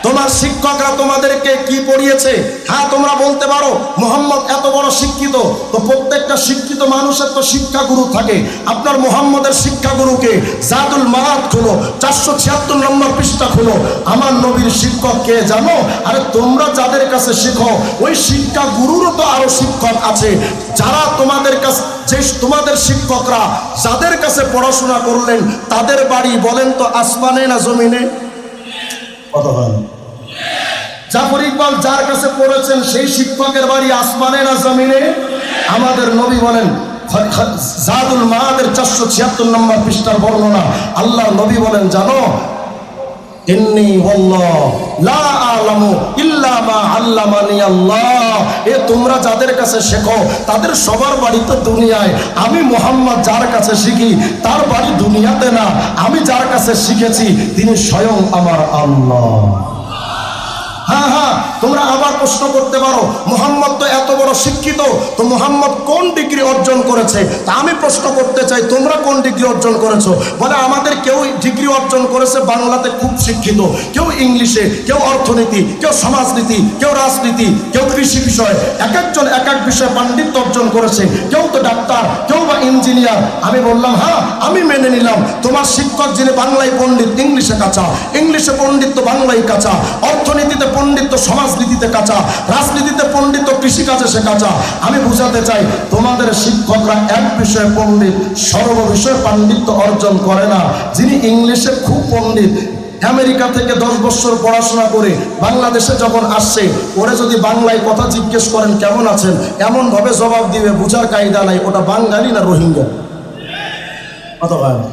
তোমার শিক্ষকরা তোমাদেরকে কি পড়িয়েছে? হ্যাঁ, তোমরা বলতে পারো মুহাম্মদ এত বড় শিক্ষিত, তো প্রত্যেকটা শিক্ষিত মানুষের তো শিক্ষাগুরু থাকে। আপনার মুহাম্মদের শিক্ষাগুরুকে জাদুল মাআদ খুলো, 476 নম্বর পৃষ্ঠা খুলো, আমার নবীর শিক্ষক কে জানো? আরে তোমরা যাদের কাছে শিখো, ওই শিক্ষাগুরুরও তো আরো শিক্ষক আছে, যারা তোমাদের কাছে, যে তোমাদের শিক্ষকরা যাদের কাছে পড়াশোনা করলেন, তাদের বাড়ি বলেন তো আসমানে না জমিনে? কত হয়? জাফর ইকবাল যার কাছে পড়েছেন সেই শিক্ষকের বাড়ি আসমানে না জমিনে? আমাদের নবী বলেন, জাদুল মাআদের 476 নম্বর পৃষ্ঠার বর্ণনা, আল্লাহর নবী বলেন, জানো ইন্নী ওয়াল্লাহ লা আলামু ইল্লা মা আল্লামানি আল্লাহ, এ তোমরা যাদের কাছে শেখো তাদের সবার বাড়ি তো দুনিয়ায়, আমি মুহাম্মদ যার কাছে শিখি তার বাড়ি দুনিয়াতে না, আমি যার কাছে শিখেছি তিনি স্বয়ং আমার আল্লাহ। হ্যাঁ হ্যাঁ, তোমরা আবার প্রশ্ন করতে পারো, মুহাম্মদ তো এত বড় শিক্ষিত, তো মুহাম্মদ কোন ডিগ্রি অর্জন করেছে? তা আমি প্রশ্ন করতে চাই, তোমরা কোন ডিগ্রি অর্জন করেছো? বলে আমাদের কেউ ডিগ্রি অর্জন করেছে বাংলাতে খুব শিক্ষিত, কেউ ইংলিশে, কেউ অর্থনীতি, কেউ সমাজনীতি, কেউ রাজনীতি, কেউ কৃষি বিষয়, এক একজন এক এক বিষয়ে পাণ্ডিত্য অর্জন করেছে, কেউ তো ডাক্তার, কেউ বা ইঞ্জিনিয়ার। আমি বললাম হ্যাঁ, আমি মেনে নিলাম তোমার শিক্ষক যিনি বাংলায় পণ্ডিত, ইংলিশে কাঁচা, ইংলিশে পণ্ডিত তো বাংলায় কাঁচা, অর্থনীতিতে পণ্ডিত, সমাজনীতিতে কাঁচা, রাজনীতিতে পণ্ডিত, কৃষিকাজে সে কাঁচা। আমি বুঝাতে চাই তোমাদের শিক্ষকরা এক বিষয়ে পণ্ডিত, সর্ব বিষয়ে পাণ্ডিত্য অর্জন করে না। যিনি ইংলিশে খুব পণ্ডিত, আমেরিকা থেকে 10 বছর পড়াশোনা করে বাংলাদেশে যখন আসছে, ওরে যদি বাংলায় কথা জিজ্ঞেস করেন কেমন আছেন, এমন ভাবে জবাব দিবে বুঝার কায়দা নাই ওটা বাঙালি না রোহিঙ্গা। কথা হয় না?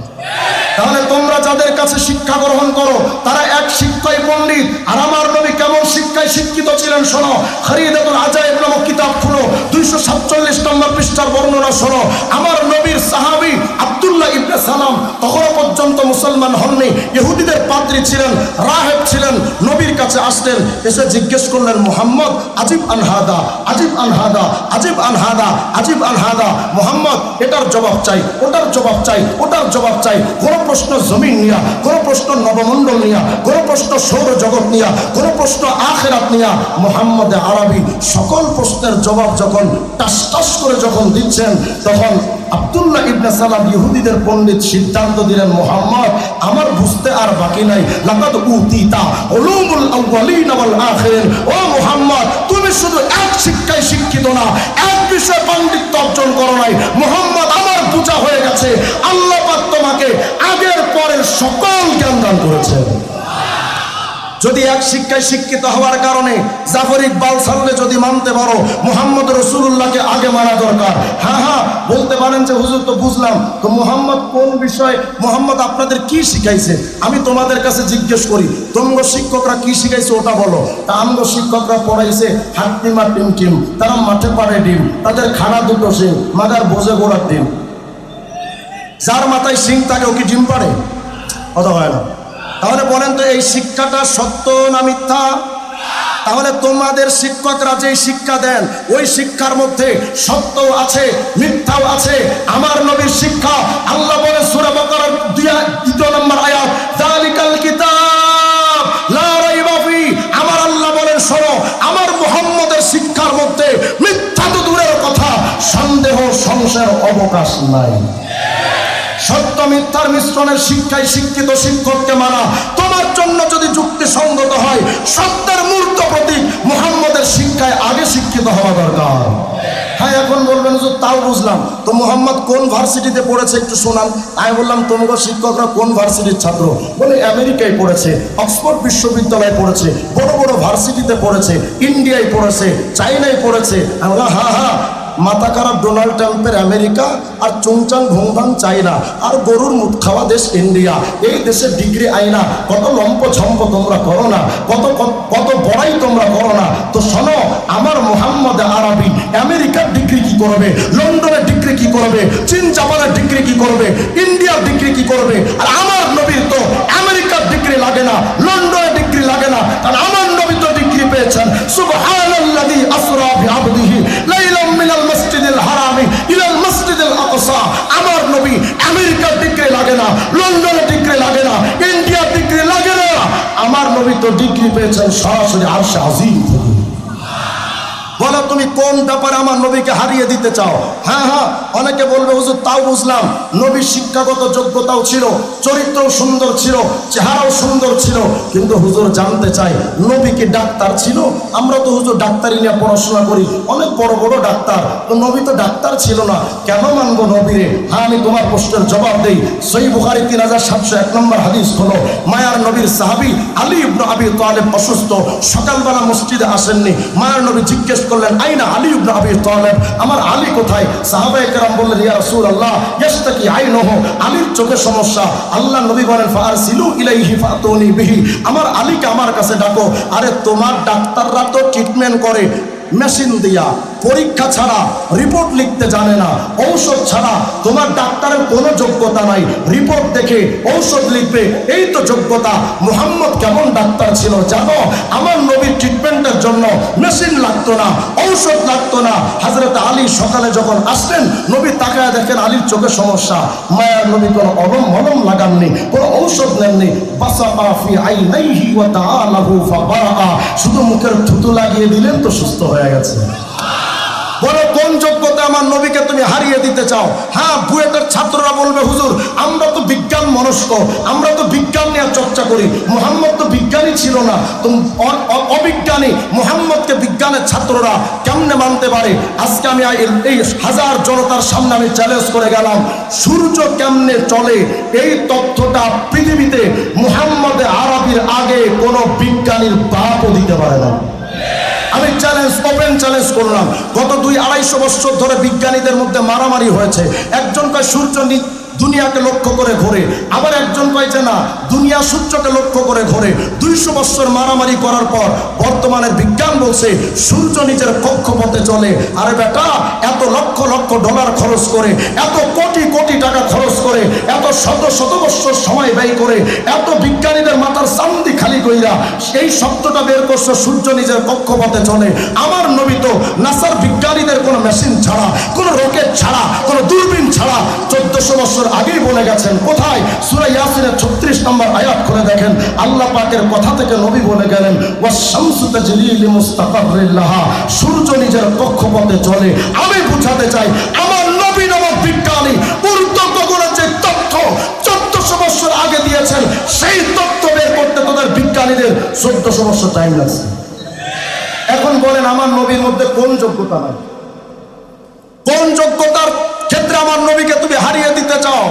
তাহলে তোমরা যাদের কাছে শিক্ষা গ্রহণ করো তারা এক শিক্ষায় পণ্ডিত, আর আমার নবী কেমন শিক্ষায় শিক্ষিত ছিলেন শোনো। খরিদাতুল আজাইব নামক কিতাব খুলো, 247 নম্বর পৃষ্ঠার বর্ণনা শোনো। আমার নবীর সাহাবী আব্দুল্লাহ ইবনে সালাম তখনও পর্যন্ত মুসলমান হননি, ইহুদিদের পাদ্রী ছিলেন, রাহেব ছিলেন। নবীর কাছে আসলেন, এসে জিজ্ঞেস করলেন, মুহাম্মদ আজিব আনহাদা, আজিব আনহাদা, আজিব আনহাদা, আজিব আনহাদা। মুহাম্মদ এটার জবাব চাই, ওটার জবাব চাই, ওটার জবাব চাই। কোনো প্রশ্ন জমিন নিয়া, কোনো প্রশ্ন নবমণ্ডল নিয়া, কোনো প্রশ্ন সৌর জগৎ নিয়া, কোনো প্রশ্ন আখিরাত নিয়া, মুহাম্মদ আরবি সকল প্রশ্নের জবাব যখন টাস টাস করে যখন দিচ্ছেন, তখন আব্দুল্লাহ ইবনে সালাম ইহুদিদের পণ্ডিত সিদ্ধান্ত দিলেন, মুহাম্মদ আমার বুঝতে আর বাকি নাই, লাকাদ উতিতা উলুমুল আউয়ালিন ওয়াল আখিরিন। ও মুহাম্মদ, তুমি শুধু এক শিক্ষায় শিক্ষিত না, এক বিষয়ে পাণ্ডিত্য অর্জন করো নাই। মুহাম্মদ আমার বোঝা হয়ে গেছে, আল্লাহ পাক তোমাকে আগের পরের সকল জ্ঞান দান করেছেন। যদি এক শিক্ষায় শিক্ষিত হওয়ার কারণে জাফর ইকবাল সাল্লে যদি মানতে পারো মুহাম্মদ রাসূলুল্লাহকে আগে মানা দরকার। হ্যাঁ হ্যাঁ, বলতে পারেন যে হুজুর তো বুঝলাম, তো মুহাম্মদ কোন বিষয়, মুহাম্মদ আপনাদের কি শিখাইছে? আমি তোমাদের কাছে জিজ্ঞেস করি, তোমরা শিক্ষকরা কি শিখাইছে ওটা বলো। তা আমগো শিক্ষকরা পড়াইছে হাট্টিমা টিম টিম, তারা মাঠে পাড়ে ডিম, তাদের খানা দুটো সিং, মাগার বোঝে গোড়ার ডিম। যার মাথায় সিং থাকে ও কি ডিম পাড়ে? কথা হয় না। তাহলে বলেন তো এই শিক্ষাটা সত্য না মিথ্যা? তাহলে তোমাদের শিক্ষকরা যে শিক্ষা দেন ওই শিক্ষার মধ্যে সত্য আছে, মিথ্যাও আছে। আমার নবীর শিক্ষা, আল্লাহ বলে সূরা বাকারার 2 নম্বর আয়াত, যালিকাল কিতাব লা রাইবা ফি। আমার আল্লাহ বলেন শোনো, আমার মুহাম্মদের শিক্ষার মধ্যে মিথ্যা তো দূরের কথা, সন্দেহ সংশয়ের অবকাশ নাই। সত্য মিথ্যার মিশ্রণের শিক্ষায় শিক্ষিত শিক্ষককে মানা তোমার জন্য যদি যুক্তিসঙ্গত হয়, সত্যের মূর্ত প্রতীক মুহাম্মদের শিক্ষায় আগে শিক্ষিত হওয়া দরকার। হ্যাঁ, এখন বলবেন যে তাও বুঝলাম, তো মুহাম্মদ কোন ভার্সিটিতে পড়েছে একটু শোনান। আমি বললাম তোমার শিক্ষকরা কোন ভার্সিটির ছাত্র? বলে আমেরিকায় পড়েছে, অক্সফোর্ড বিশ্ববিদ্যালয়ে পড়েছে, বড় বড় ভার্সিটিতে পড়েছে, ইন্ডিয়ায় পড়েছে, চাইনায় পড়েছে। আমি বললাম হ্যাঁ হ্যাঁ, মাথা খারাপ ডোনাল্ড ট্রাম্পের আমেরিকা, আর চুংচাং ভুংভাং চাইনা, আর গরুর মুখ খাওয়া দেশ ইন্ডিয়া। এই দেশের ডিগ্রি আইনা কত লম্প ঝম্প তোমরা করো না, কত বড়াই তোমরা করো না। তো শোনো, আমার মুহাম্মদ আরবি আমেরিকার ডিগ্রি কি করবে, লন্ডনের ডিগ্রি কি করবে, চীন জাপানের ডিগ্রি কি করবে, ইন্ডিয়ার ডিগ্রি কি করবে? আর আমার নবীর তো আমেরিকার ডিগ্রি লাগে না, লন্ডনের ডিগ্রি লাগে না, কারণ আমার নবী তো ডিগ্রি পেয়েছেন। সুবহানাল্লাযী আসরা বিআবদিহি লাইলাম মিনাল মসজিদিল হারামি ইলাল মসজিদিল আকসা। আমার নবী আমেরিকার ডিগ্রি লাগে না, লন্ডনের ডিগ্রি লাগে না, ইন্ডিয়ার ডিগ্রি লাগে না। আমার নবী তো ডিগ্রি পেয়েছেন সরাসরি আরশে আজিম থেকে। বলো তুমি কোন ব্যাপারে আমার নবীকে হারিয়ে দিতে চাও? হ্যাঁ হ্যাঁ, অনেকে বলবে হুজুর তাও বুঝলাম, নবীর শিক্ষাগত যোগ্যতাও ছিল, চরিত্রও সুন্দর ছিল, চেহারাও সুন্দর ছিল, কিন্তু হুজুর জানতে চাই নবী কি ডাক্তার ছিল? আমরা তো হুজুর ডাক্তারি নিয়ে পড়াশোনা করি, অনেক বড় বড় ডাক্তার, তো নবী তো ডাক্তার ছিল না, কেন মানবো নবীরে? হ্যাঁ, আমি তোমার প্রশ্নের জবাব দেই। সহিহ বুখারী 3701 নম্বর হাদিস হলো, মায়ার নবীর সাহাবী আলী ইবনে আবি তালেব অসুস্থ, সকালবেলা মসজিদে আসেননি। মায়ার নবী জিজ্ঞেস করলেন, আইনা আলী ইবনে আবি তালেব, আমার আলী কোথায়? সাহাবায়ে কেরাম বললেন, ইয়া রাসূলুল্লাহ ইয়াশতাকি আইনুহু, আলীর চোখে সমস্যা। আল্লাহ নবী বলেন, ফারসিলু ইলাইহি ফাতুনি বিহি, আমার আলীকে আমার কাছে ডাকো। আরে তোমার ডাক্তাররা তো ট্রিটমেন্ট করে মেশিন দিয়া, পরীক্ষা ছাড়া, রিপোর্ট লিখতে জানে না, ঔষধ ছাড়া তোমার ডাক্তারের কোনো যোগ্যতা নাই। রিপোর্ট দেখে ঔষধ লিখবে, এই তো যোগ্যতা। মুহাম্মদ কেমন ডাক্তার ছিল জানো? আমার নবীর ট্রিটমেন্টের জন্য মেশিন লাগতো না, ঔষধ লাগতো না। হযরত আলী সকালে যখন আসলেন, নবী তাকায় দেখেন আলীর চোখে সমস্যা। মায়ার নবী কোনো মলম লাগাননি, কোনো ঔষধ নেননি। বাসাকা ফি আইনাইহি ওয়া তাআলাহু ফাবারা, শুধু মুখের থুতু লাগিয়ে দিলেন তো সুস্থ হয়ে গেছে। বলো কোন যোগ্যতা আমার নবীকে তুমি হারিয়ে দিতে চাও? হ্যাঁ, বুয়েটের ছাত্ররা বলবে হুজুর আমরা তো বিজ্ঞান মনস্ক, আমরা তো বিজ্ঞান নিয়ে চর্চা করি, মুহাম্মদ তো বিজ্ঞানী ছিল না, তো অবিজ্ঞানী মুহাম্মদকে বিজ্ঞানের ছাত্ররা কেমনে মানতে পারে? আজকে আমি এই হাজার জনতার সামনে আমি চ্যালেঞ্জ করে গেলাম, সূর্য কেমনে চলে এই তথ্যটা পৃথিবীতে মুহাম্মদে আরবির আগে কোনো বিজ্ঞানীর বাপও দিতে পারে না। আমি চ্যালেঞ্জ, ওপেন চ্যালেঞ্জ করলাম। গত 200-250 বছর ধরে বিজ্ঞানীদের মধ্যে মারামারি হয়েছে। একজন কয় সূর্য দুনিয়াকে লক্ষ্য করে ঘোরে, আবার একজন কয় যে না দুনিয়া সূর্যকে লক্ষ্য করে ঘোরে। 200 বছর মারামারি করার পর বর্তমানের বিজ্ঞান বলছে সূর্য নিজের কক্ষপথে চলে। আরে বেটা, এত লক্ষ লক্ষ ডলার খরচ করে, এত কোটি কোটি টাকা খরচ করে, এত শত শত বছর সময় ব্যয় করে, এত বিজ্ঞানীদের মাথার চান্দি খালি কইরা এই শব্দটা বের করছে সূর্য নিজের কক্ষপথে চলে। আমার নবী তো নাসার বিজ্ঞানীদের কোনো মেশিন ছাড়া, কোনো রকেট ছাড়া, কোনো দূরবীন ছাড়া 1400 বছর আগেই বলে গেছেন। কোথায়? সূরা ইয়াসিনের 36 নম্বর আয়াত করে দেখেন, আল্লাহ পাকের কথা থেকে নবী বলে গেলেন, ওয়াশ-শামসু তাজরি লিমুস্তাকাররিন লাহা, সূর্য নিজের কক্ষপথে চলে। আমি বুঝাতে চাই আমার নবী নামক বিজ্ঞানী ঊর্ধ্বগগনের যে তথ্য 1400 বছর আগে দিয়েছেন, সেই তথ্য বের করতে তোদের বিজ্ঞানীদের 1400 বছর টাইম লাগছে। এখন বলেন আমার নবীর মধ্যে কোন যোগ্যতা নাই? কোন যোগ্যতার ক্ষেত্রে আমার নবীকে তুমি হারিয়ে দিতে চাও?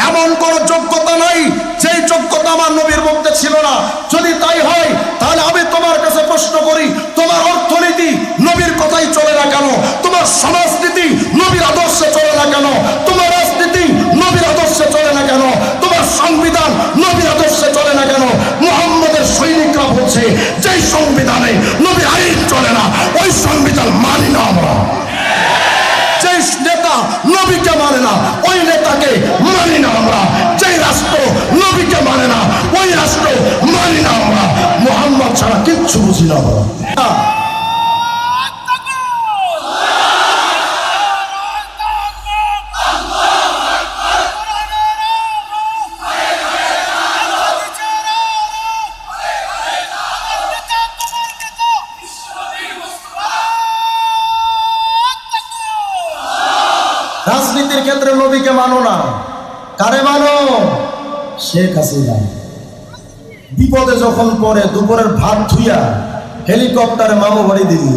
এমন কোন যোগ্যতা নাই যেই যোগ্যতা আমার নবীর মধ্যে ছিল না। যদি তাই হয় তাহলে আমি তোমার কাছে প্রশ্ন করি, তোমার অর্থনীতি নবীর কথাই চলে না কেন? তোমার সমাজনীতি নবীর আদর্শে চলে না কেন? তোমার রাজনীতি নবীর আদর্শে চলে না কেন? তোমার সংবিধান নবীর আদর্শে চলে না কেন? মুহাম্মদের সৈনিকরা বলছে যেই সংবিধানে নবীর আইন চলে না, ওই সংবিধান মানি না আমরা। যে নেতা নবীকে মানে না, ওই নেতাকে মানি না আমরা। যে রাষ্ট্র নবীকে মানে না, ওই রাষ্ট্র মানি না আমরা। মুহাম্মদ ছাড়া কিচ্ছু বুঝি না আমরা। রাজনীতির ক্ষেত্রে নবীকে মানো না, কারে মানো? শেখ হাসিনা। বিপদে যখন পড়ে দুপুরের ভাত ধুইয়া হেলিকপ্টারে মামু বাড়ি দিলি।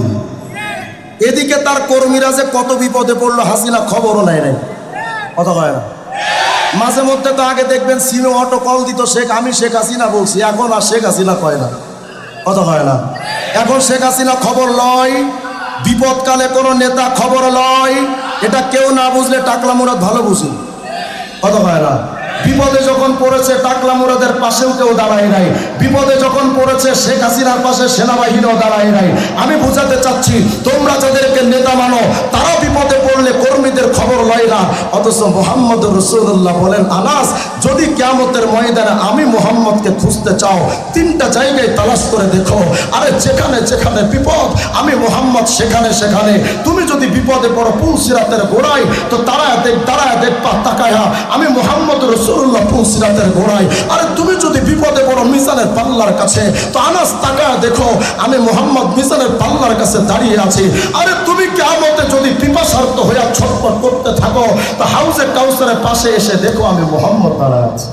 এদিকে তার কর্মীরা যে কত বিপদে পড়লো হাসিনা খবরও নেয় নাই, কথা কয় না। মাঝে মধ্যে তো আগে দেখবেন সিমে অটো কল দিত শেখ, আমি শেখ হাসিনা বলছি, এখন আর শেখ হাসিনা কয় না, কথা কয় না। এখন শেখ হাসিনা খবর লয়, বিপদকালে কোনো নেতা খবর লয়। এটা কেউ না বুঝলে টাকলা মুরাদ ভালো বুঝি, কথা কয় না। বিপদে যখন পড়েছে টাকলা মুরাদের পাশেও কেউ দাঁড়ায় নাই, বিপদে যখন পড়েছে শেখ হাসিনার পাশে সেনাবাহিনীও দাঁড়ায় নাই। আমি বুঝাতে চাচ্ছি তোমরা যাদেরকে নেতা মানো তারা বিপদে পড়লে কর্মীদের খবর লয় না। অথচ মুহাম্মদ রাসূলুল্লাহ বলেন, আনাস যদি কিয়ামতের ময়দানে আমি মুহাম্মদকে খুঁজতে চাও 3টা জায়গায় তালাশ করে দেখো। আরে যেখানে যেখানে বিপদ আমি মুহাম্মদ সেখানে সেখানে। তুমি যদি বিপদে পড়ো পুলসিরাতের গোড়ায়, তো তারা দেখবা তাকায়া আমি মুহাম্মদ রাসূল রাসূলুল্লাহ পুলসিরাতের গোড়ায়। আরে তুমি যদি বিপদে পড়ো মিজানের পাল্লার কাছে, তো আনাস তাকায় দেখো আমি মুহাম্মদ মিজানের পাল্লার কাছে দাঁড়িয়ে আছি। আরে তুমি কিয়ামতে যদি পিপাসার্ত হয়ে ছটফট করতে থাকো, তো হাউজে কাউসারের পাশে এসে দেখো আমি মুহাম্মদ দাঁড়ায় আছি।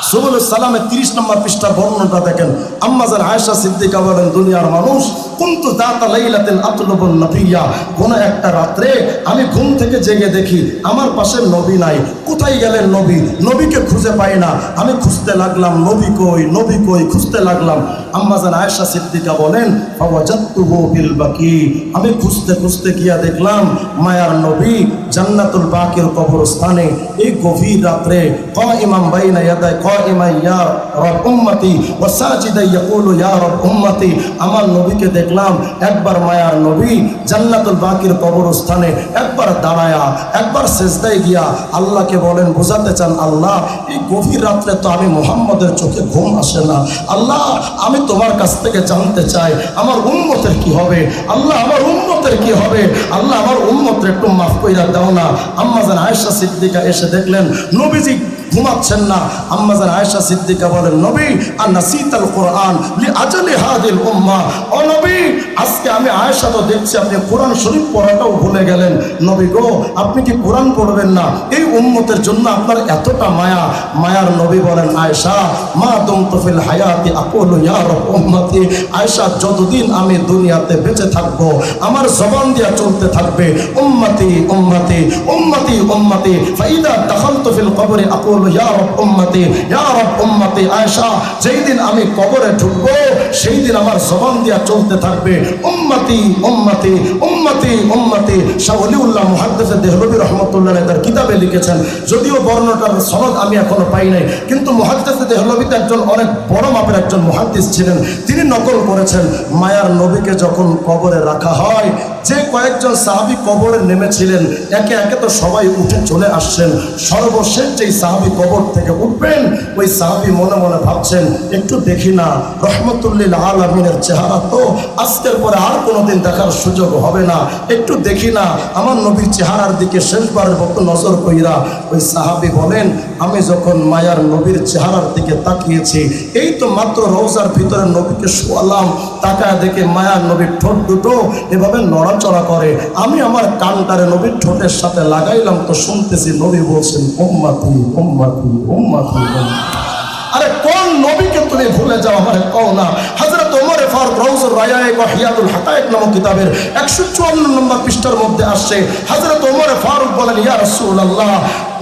সুবুলুস সালামের 30 নম্বর পৃষ্ঠার বর্ণনাটা দেখেন। আম্মাজান আয়েশা সিদ্দিকা বলেন, দুনিয়ার মানুষ কুনতু দাতা লাইলাতিন আতলুবুন নবিয়্যা, কোন একটা রাত্রে আমি ঘুম থেকে জেগে দেখি আমার পাশে নবী নাই। কোথায় গেলেন নবী? নবীকে খুঁজে পাই না। আমি খুঁজতে লাগলাম, নবী কই, নবী কই, খুঁজতে লাগলাম। আম্মাজান আয়েশা সিদ্দিকা বলেন, ফাওয়াজাতুহু বিল বাকি, আমি খুঁজতে খুঁজতে গিয়া দেখলাম মায়ার নবী জান্নাতুল বাকির কবরস্থানে এই গভীর রাত্রে কাইমান বাইনা ইয়াদাই কাইমা ইয়া রব উম্মতি ওয়া সাজিদা ইয়াকুলু ইয়া রব উম্মতি। আমার নবীকে দেখলাম একবার মায়ার নবী জান্নাতুল বাকির কবরস্থানে একবার দাঁড়ায়া একবার সিজদায় গিয়া আল্লাহকে বলেন, বোঝাতে চান আল্লাহ এই গভীর রাত্রে তো আমি মুহাম্মদের চোখে ঘুম আসে না। আল্লাহ আমি তোমার কাছ থেকে জানতে চাই আমার উম্মতের কি হবে। আল্লাহ আমার উম্মতের কি হবে? আল্লাহ আমার উম্মতের একটু মাফ কইরা দাও না। আম্মাজান আয়েশা সিদ্দিকা এসে দেখলেন নবীজি ঘুমাচ্ছেন না। আম্মাজান আয়েশা সিদ্দিকা বলেন, নবী আনাসিতাল কোরআন লিআজলি হাদিল উম্মাহ, ও নবী আজকে আমি আয়েশা তো দেখছি আপনি কোরআন শরীফ পড়াটাও ভুলে গেলেন। নবী গো আপনি কি কোরআন পড়বেন না? এই উম্মতের জন্য আপনার এতটা মায়া। মায়ার নবী বলেন, আয়েশা মা দুমতু ফিল হায়াতি আকুলু ইয়া রব উম্মতি, আয়েশা যতদিন আমি দুনিয়াতে বেঁচে থাকবো আমার জবান দিয়া চলতে থাকবে উম্মতি উম্মতি উম্মতি উম্মতি, ফাইদা দাখালতু ফিল কবরি আকুলু ইয়া রব উম্মতি ইয়া রব উম্মতি। আয়েশা যেই দিন আমি কবরে ঢুকবো সেই দিন আমার জবান দিয়া চলতে থাকবে উম্মতি উম্মতি উম্মতি উম্মতি। শাহ ওলিউল্লাহ মুহাদ্দিস দেহলভী রাহমাতুল্লাহ আলাইহি তার কিতাবে লিখেছেন, যদিও বর্ণনাটার সনদ আমি এখনো পাই নাই, কিন্তু মুহাদ্দিস দেহলভী একজন অনেক বড় মাপের একজন মুহাদ্দিস ছিলেন। তিনি নকল করেছেন মায়ার নবীকে যখন কবরে রাখা হয়, যে কয়েকজন সাহাবী কবরে নেমেছিলেন একে একে তো সবাই উঠে চলে আসছেন। সর্বশেষ যেই সাহাবী কবর থেকে উঠবেন ওই সাহাবী মনে মনে ভাবছেন, একটু দেখি না রহমতুল্লিল আলামিনের চেহারা তো আজকের পরে আর কোনোদিন দেখার সুযোগ হবে না, একটু দেখি না আমার নবীর চেহারার দিকে শেষবারের মতো নজর কইরা। ওই সাহাবী বলেন, আমি যখন মায়ার নবীর চেহারার দিকে তাকিয়েছি, এই তো মাত্র রওজার ভিতরে নবীকে শোয়ালাম, তাকায় দেখে মায়ার নবীর ঠোঁট দুটো এভাবে নড়াচড়া করে। আমি আমার কানটারে নবীর ঠোঁটের সাথে লাগাইলাম, তো শুনতেছি নবী বলছেন উম্মতি উম্মতি উম্মতি। আরে কোন নবীকে তুমি ভুলে যাও আমার কও না। হযরত ওমর ফারুক রাউজুর রায়ায়েক ওয়া হিয়াদুল হাকায়েক নামক কিতাবের 154 নম্বর পৃষ্ঠার মধ্যে আসছে, হযরত ওমর ফারুক বলেন, ইয়া রাসূলুল্লাহ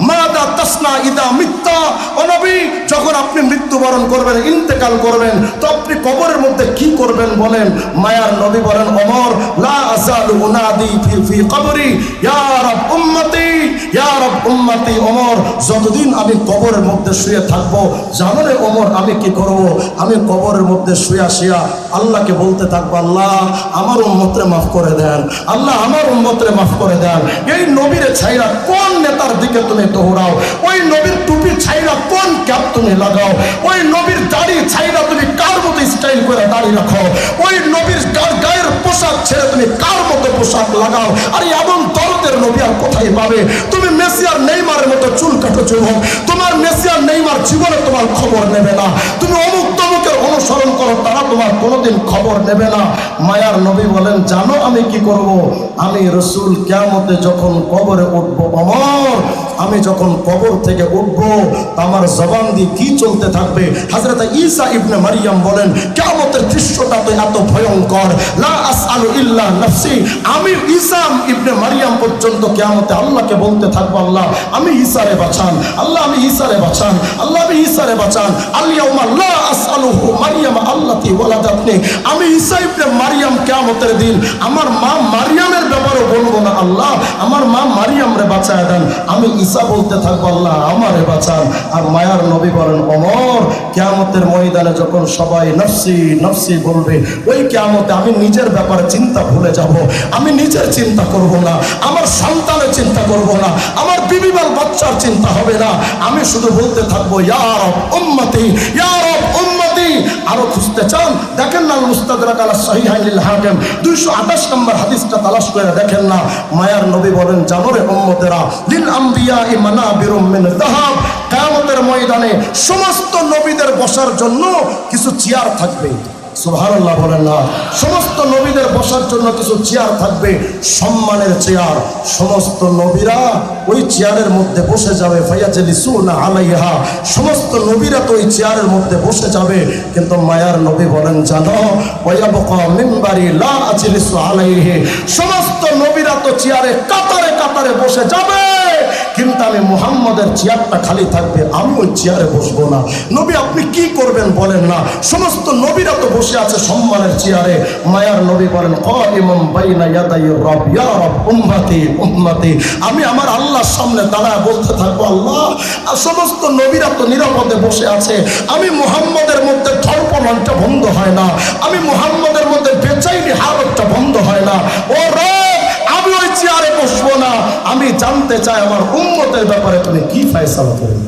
মাদা তাসনা ইদা মিত্তা, ও নবী যখন আপনি মৃত্যুবরণ করবেন ইন্তেকাল করবেন তো আপনি কবরের মধ্যে কি করবেন বলেন। মায়ার নবী বলেন, ওমর লা আযালু উনাদি ফি কবরি ইয়া রাব উম্মতি ইয়া রাব উম্মতি। ওমর যতদিন আমি কবরের মধ্যে শুয়ে থাকবো জানো রে ওমর আমি কি করব? আমি কবরের মধ্যে শুয়া শুয়া আল্লাহকে বলতে থাকবো, আল্লাহ আমার উম্মতরে মাফ করে দেন, আল্লাহ আমার উম্মতরে মাফ করে দেন। এই নবীরে ছাইরা কোন নেতার দিকে তুমি দৌড়াও, ওই নবীর টুপি ছাইরা কোন ক্যাপ তুমি লাগাও, ওই নবীর দাড়ি ছাইরা তুমি কার মতো স্টাইল করে দাড়ি রাখো, ওই নবীর গায়ের পোশাক ছেড়ে তুমি কার মতো পোশাক লাগাও। আর এমন দরদের নবী আর কোথায় পাবে? তুমি মেসি আর নেইমারের মতো চুল কাটো যুবক, তোমার মেসি আর নেইমার জীবনে তোমার খবর নেবে না। তুমি অমুক তমুকের অনুসরণ করো, তারা তোমার কোনোদিন খবর নেবে না। মায়ার নবী বলেন, জানো আমি কি করব? আমি রাসূল কিয়ামতে যখন কবরে উঠবো, ওমর আমি যখন কবর থেকে উঠবো আমার জবান দিয়ে কি চলতে থাকবে? হযরত ঈসা ইবনে মারইয়াম বলেন, কিয়ামতের দৃশ্যটা তো এত ভয়ঙ্কর, লা আসআলু ইল্লা নাফসি, আমি ঈসা ইবনে মারইয়াম পর্যন্ত কিয়ামতে আল্লাহকে বলতে থাকবো, আল্লাহ আমি ঈসারে বাঁচান, আল্লাহ আমি ঈসারে বাঁচান, আল্লাহ আমি ঈসারে বাঁচান। আল ইয়াউমা লা আসআলুহু মারইয়াম আল্লাতী ওয়ালাদাতনি, আমি ঈসা ইবনে মারইয়াম কিয়ামতের দিন আমার মা মারইয়ামের ব্যাপারে বলবো না, আল্লাহ আমার মা মারইয়ামরে বাঁচায় দেন, আমি ঈসা বলতে থাকবো, আল্লাহ আমারে বাঁচান। আর মায়ার নবী বলেন, ওমর কিয়ামতের ময়দানে যখন সবাই নফসি নফসি বলবে, ওই কিয়ামতে আমি নিজের ব্যাপারে চিন্তা ভুলে যাব, আমি নিজের চিন্তা করব না, আমার সন্তানের চিন্তা করব না, আমার বিবি বাচ্চার চিন্তা হবে না, আমি শুধু বলতে থাকবো, ইয়া রব উম্মতি ইয়া রব উম্মতি। আরো খুঁজতে চান দেখেন না মুস্তাদরাক আলা সহিহাইন লিল হাকিম 228 নম্বর হাদিসটা তালাশ করে দেখেন না। মায়ার নবী বলেন জানো রে উম্মতেরা লিল আমবিয়া মানাবিরুম মিন যাহাব, কিয়ামতের ময়দানে সমস্ত নবীদের বসার জন্য কিছু চেয়ার থাকবে। সুবহানাল্লাহ বলেন না। সমস্ত নবীদের বসার জন্য কিছু চেয়ার থাকবে, সম্মানের চেয়ার। সমস্ত নবীরা ওই চেয়ারের মধ্যে বসে যাবে, ফায়াজলিসুনা আলাইহা, সমস্ত নবীরা তো ওই চেয়ারের মধ্যে বসে যাবে। কিন্তু মায়ার নবী বলেন জানো ওয়ায়াবকা মিনবারি লা আজলিসু আলাইহি, সমস্ত নবীরা তো চেয়ারে কাতারে কাতারে বসে যাবে, কিন্তু আমি মুহাম্মদের চেয়ারটা খালি থাকবে, আমি ওই চেয়ারে বসবো না। নবী আপনি কি করবেন বলেন না, সমস্ত নবীরা তো বসে আছে সম্মানের চেয়ারে। মায়ার নবী বলেন কাইমুম বাইনা ইয়াদাই রব ইয়া রব উম্মতি উম্মতি, আমি আমার আল্লাহর সামনে দাঁড়ায় বলতে থাকবো আল্লাহ আর সমস্ত নবীরা তো নিরাপদে বসে আছে, আমি মুহাম্মদের মধ্যে ধর্পণটা বন্ধ হয় না, আমি মুহাম্মদের মধ্যে বেচাইনি হালতটা বন্ধ হয় না। ও রব আমি ওই চেয়ারে বসবো না, আমি জানতে চাই আমার উম্মতের ব্যাপারে তুমি কি ফয়সালা করবে।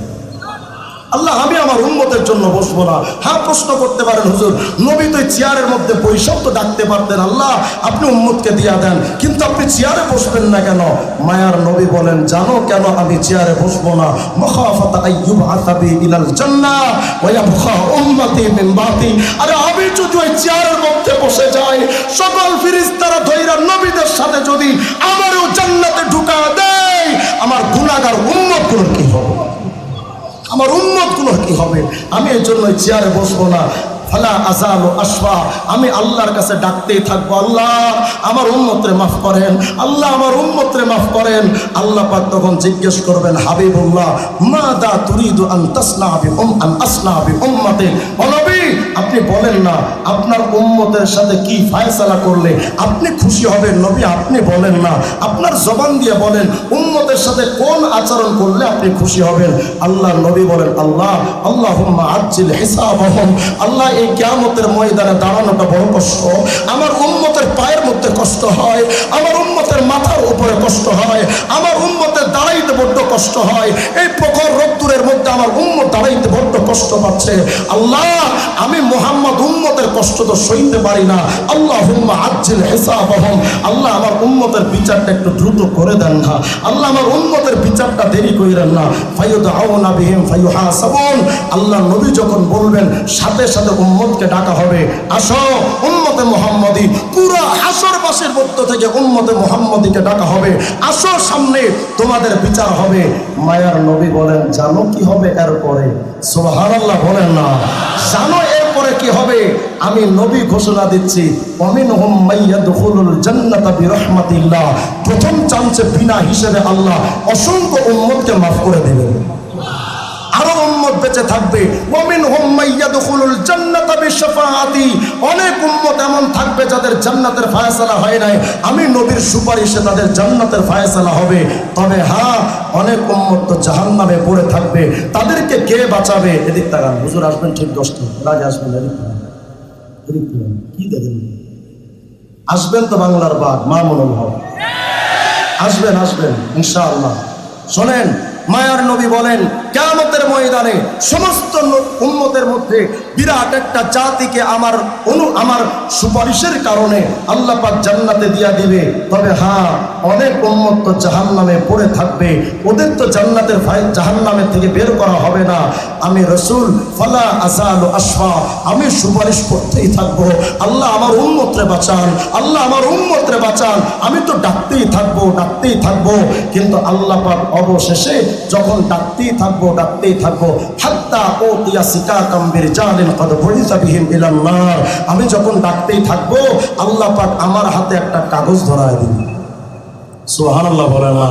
আল্লাহ আমি আমার উম্মতের জন্য বসবো না। হ্যাঁ প্রশ্ন করতে পারেন হুজুর নবী তো চেয়ারের মধ্যে বৈশাখ তো ডাকতে পারতেন, আল্লাহ আপনি উম্মতকে দিয়া দেন, কিন্তু আপনি চেয়ারে বসবেন না কেন? মায়ার নবী বলেন জানো কেন আমি চেয়ারে বসবো না? মাখাফাতা আইয়ুবআসা বি ইলাল জান্নাহ ওয়া ইয়াবখা উম্মতি মিন বাতি, আরে আমি যদি ওই চেয়ারের মধ্যে বসে যাই সকল ফেরেশতারা ধইরা নবীদের সাথে যদি আমারও জান্নাতে ঢুকা দেয়, আমার গুনাহগার উম্মতগুলোর কি হবে? আমার উম্মতগুলোর কি হবে? আমি এর জন্য চেয়ারে বসবো না। ফালা আযালু আশফা, আমি আল্লাহর কাছে ডাকতেই থাকবো আল্লাহ আমার উম্মতরে মাফ করেন, আল্লাহ আমার উম্মতরে মাফ করেন। আল্লাহ পাক তখন জিজ্ঞেস করবেন হাবিবুল্লাহ মাদা তুরিদু আন তাসনা বি আন আসনা বি উম্মতি, ও নবী আপনি বলেন না আপনার উম্মতের সাথে কি ফয়সালা করলে আপনি খুশি হবেন? নবী আপনি বলেন না, আপনার জবান দিয়ে বলেন উম্মতের সাথে কোন আচরণ করলে আপনি খুশি হবেন? আল্লাহর নবী বলেন আল্লাহ আল্লাহুম্মা আজ্জিল হিসাবাহুম, আল্লাহ এই কিয়ামতের ময়দানে দাঁড়ানোটা বড় কষ্ট, আমার উম্মতের পায়ের মধ্যে কষ্ট হয়, আমার উম্মতের মাথার উপরে কষ্ট হয়, আমার উম্মতের দাঁড়াইতে বড্ড কষ্ট হয়, এই প্রখর রোদ্দুরের মধ্যে আমার উম্মত দাঁড়াইতে বড্ড কষ্ট পাচ্ছে। আল্লাহ আমি মুহাম্মদ উম্মতের কষ্ট তো সইতে পারি না, আল্লাহুম্মা আজ্জিল হিসাবাহুম, আল্লাহ আমার উম্মতের বিচারটা একটু দ্রুত করে দেন না, আল্লাহ আমার উম্মতের বিচারটা দেরি কইরেন না। ফায়ুদআউনা বিহিম ফায়ুহাসাবুন, আল্লাহ নবী যখন বলবেন সাথে সাথে উম্মতকে ডাকা হবে, আসো উম্মতে মুহাম্মদী, পুরো হাসরবাসীর মধ্য থেকে উম্মতে মুহাম্মদীকে ডাকা হবে, আসো সামনে তোমাদের বিচার হবে। মায়ার নবী বলেন জানো কি হবে এরপরে? সুবহানাল্লাহ বলেন না, জানো এরপরে কি হবে? আমি নবী ঘোষণা দিচ্ছি ওয়ামিনহুম মাইয়াদখুলুল জান্নাতা বিরহমাতিল্লাহ, প্রথম চান্সে বিনা হিসেবে আল্লাহ অসংখ্য উম্মতকে মাফ করে দিবেন, আরো উম্মত বেঁচে থাকবে। ওয়ামিনহুম মাইয়াদখুলুল জান্নাতা বিশফাআতি, অনেক উম্মত এমন থাকবে যাদের জান্নাতের ফয়সালা হয় নাই, আমি নবীর সুপারিশে তাদের জান্নাতের ফয়সালা হবে। তবে হ্যাঁ অনেক উম্মত তো জাহান্নামে পড়ে থাকবে, তাদেরকে কে বাঁচাবে? এদিক তাকান হুজুর আসবেন ঠিক 10টা আগে আসবেন, এদিক কি দেখেন আসবেন তো বাংলার বাগ মামুনুল হক, আসবেন আসবেন ইনশাআল্লাহ। শোনেন মায়ার নবী বলেন কিয়ামতের ময়দানে সমস্ত উম্মতের মধ্যে বিরাট একটা জাতিকে আমার সুপারিশের কারণে আল্লাহ পাক জান্নাতে দিয়া দিবে। তবে হ্যাঁ অনেক উম্মত তো জাহান্নামে পড়ে থাকবে, ওদের তো জাহান্নামের থেকে বের করা হবে না। আমি রাসূল ফালা আযালু আশফা, আমি সুপারিশ করতেই থাকবো, আল্লাহ আমার উম্মতরে বাঁচান, আল্লাহ আমার উম্মতরে বাঁচান, আমি তো ডাকতেই থাকবো ডাকতেই থাকবো। কিন্তু আল্লাহ পাক অবশেষে যখন ডাকতেই থাকবো হাত্তা উতিয়া সিকাতাম বিরজালিন কদ বুইসা বিহিম ইলান নার, আমি যখন ডাকতেই থাকবো আল্লাহ পাক আমার হাতে একটা কাগজ ধরায় দিবেন। সুবহানাল্লাহ বলেন না,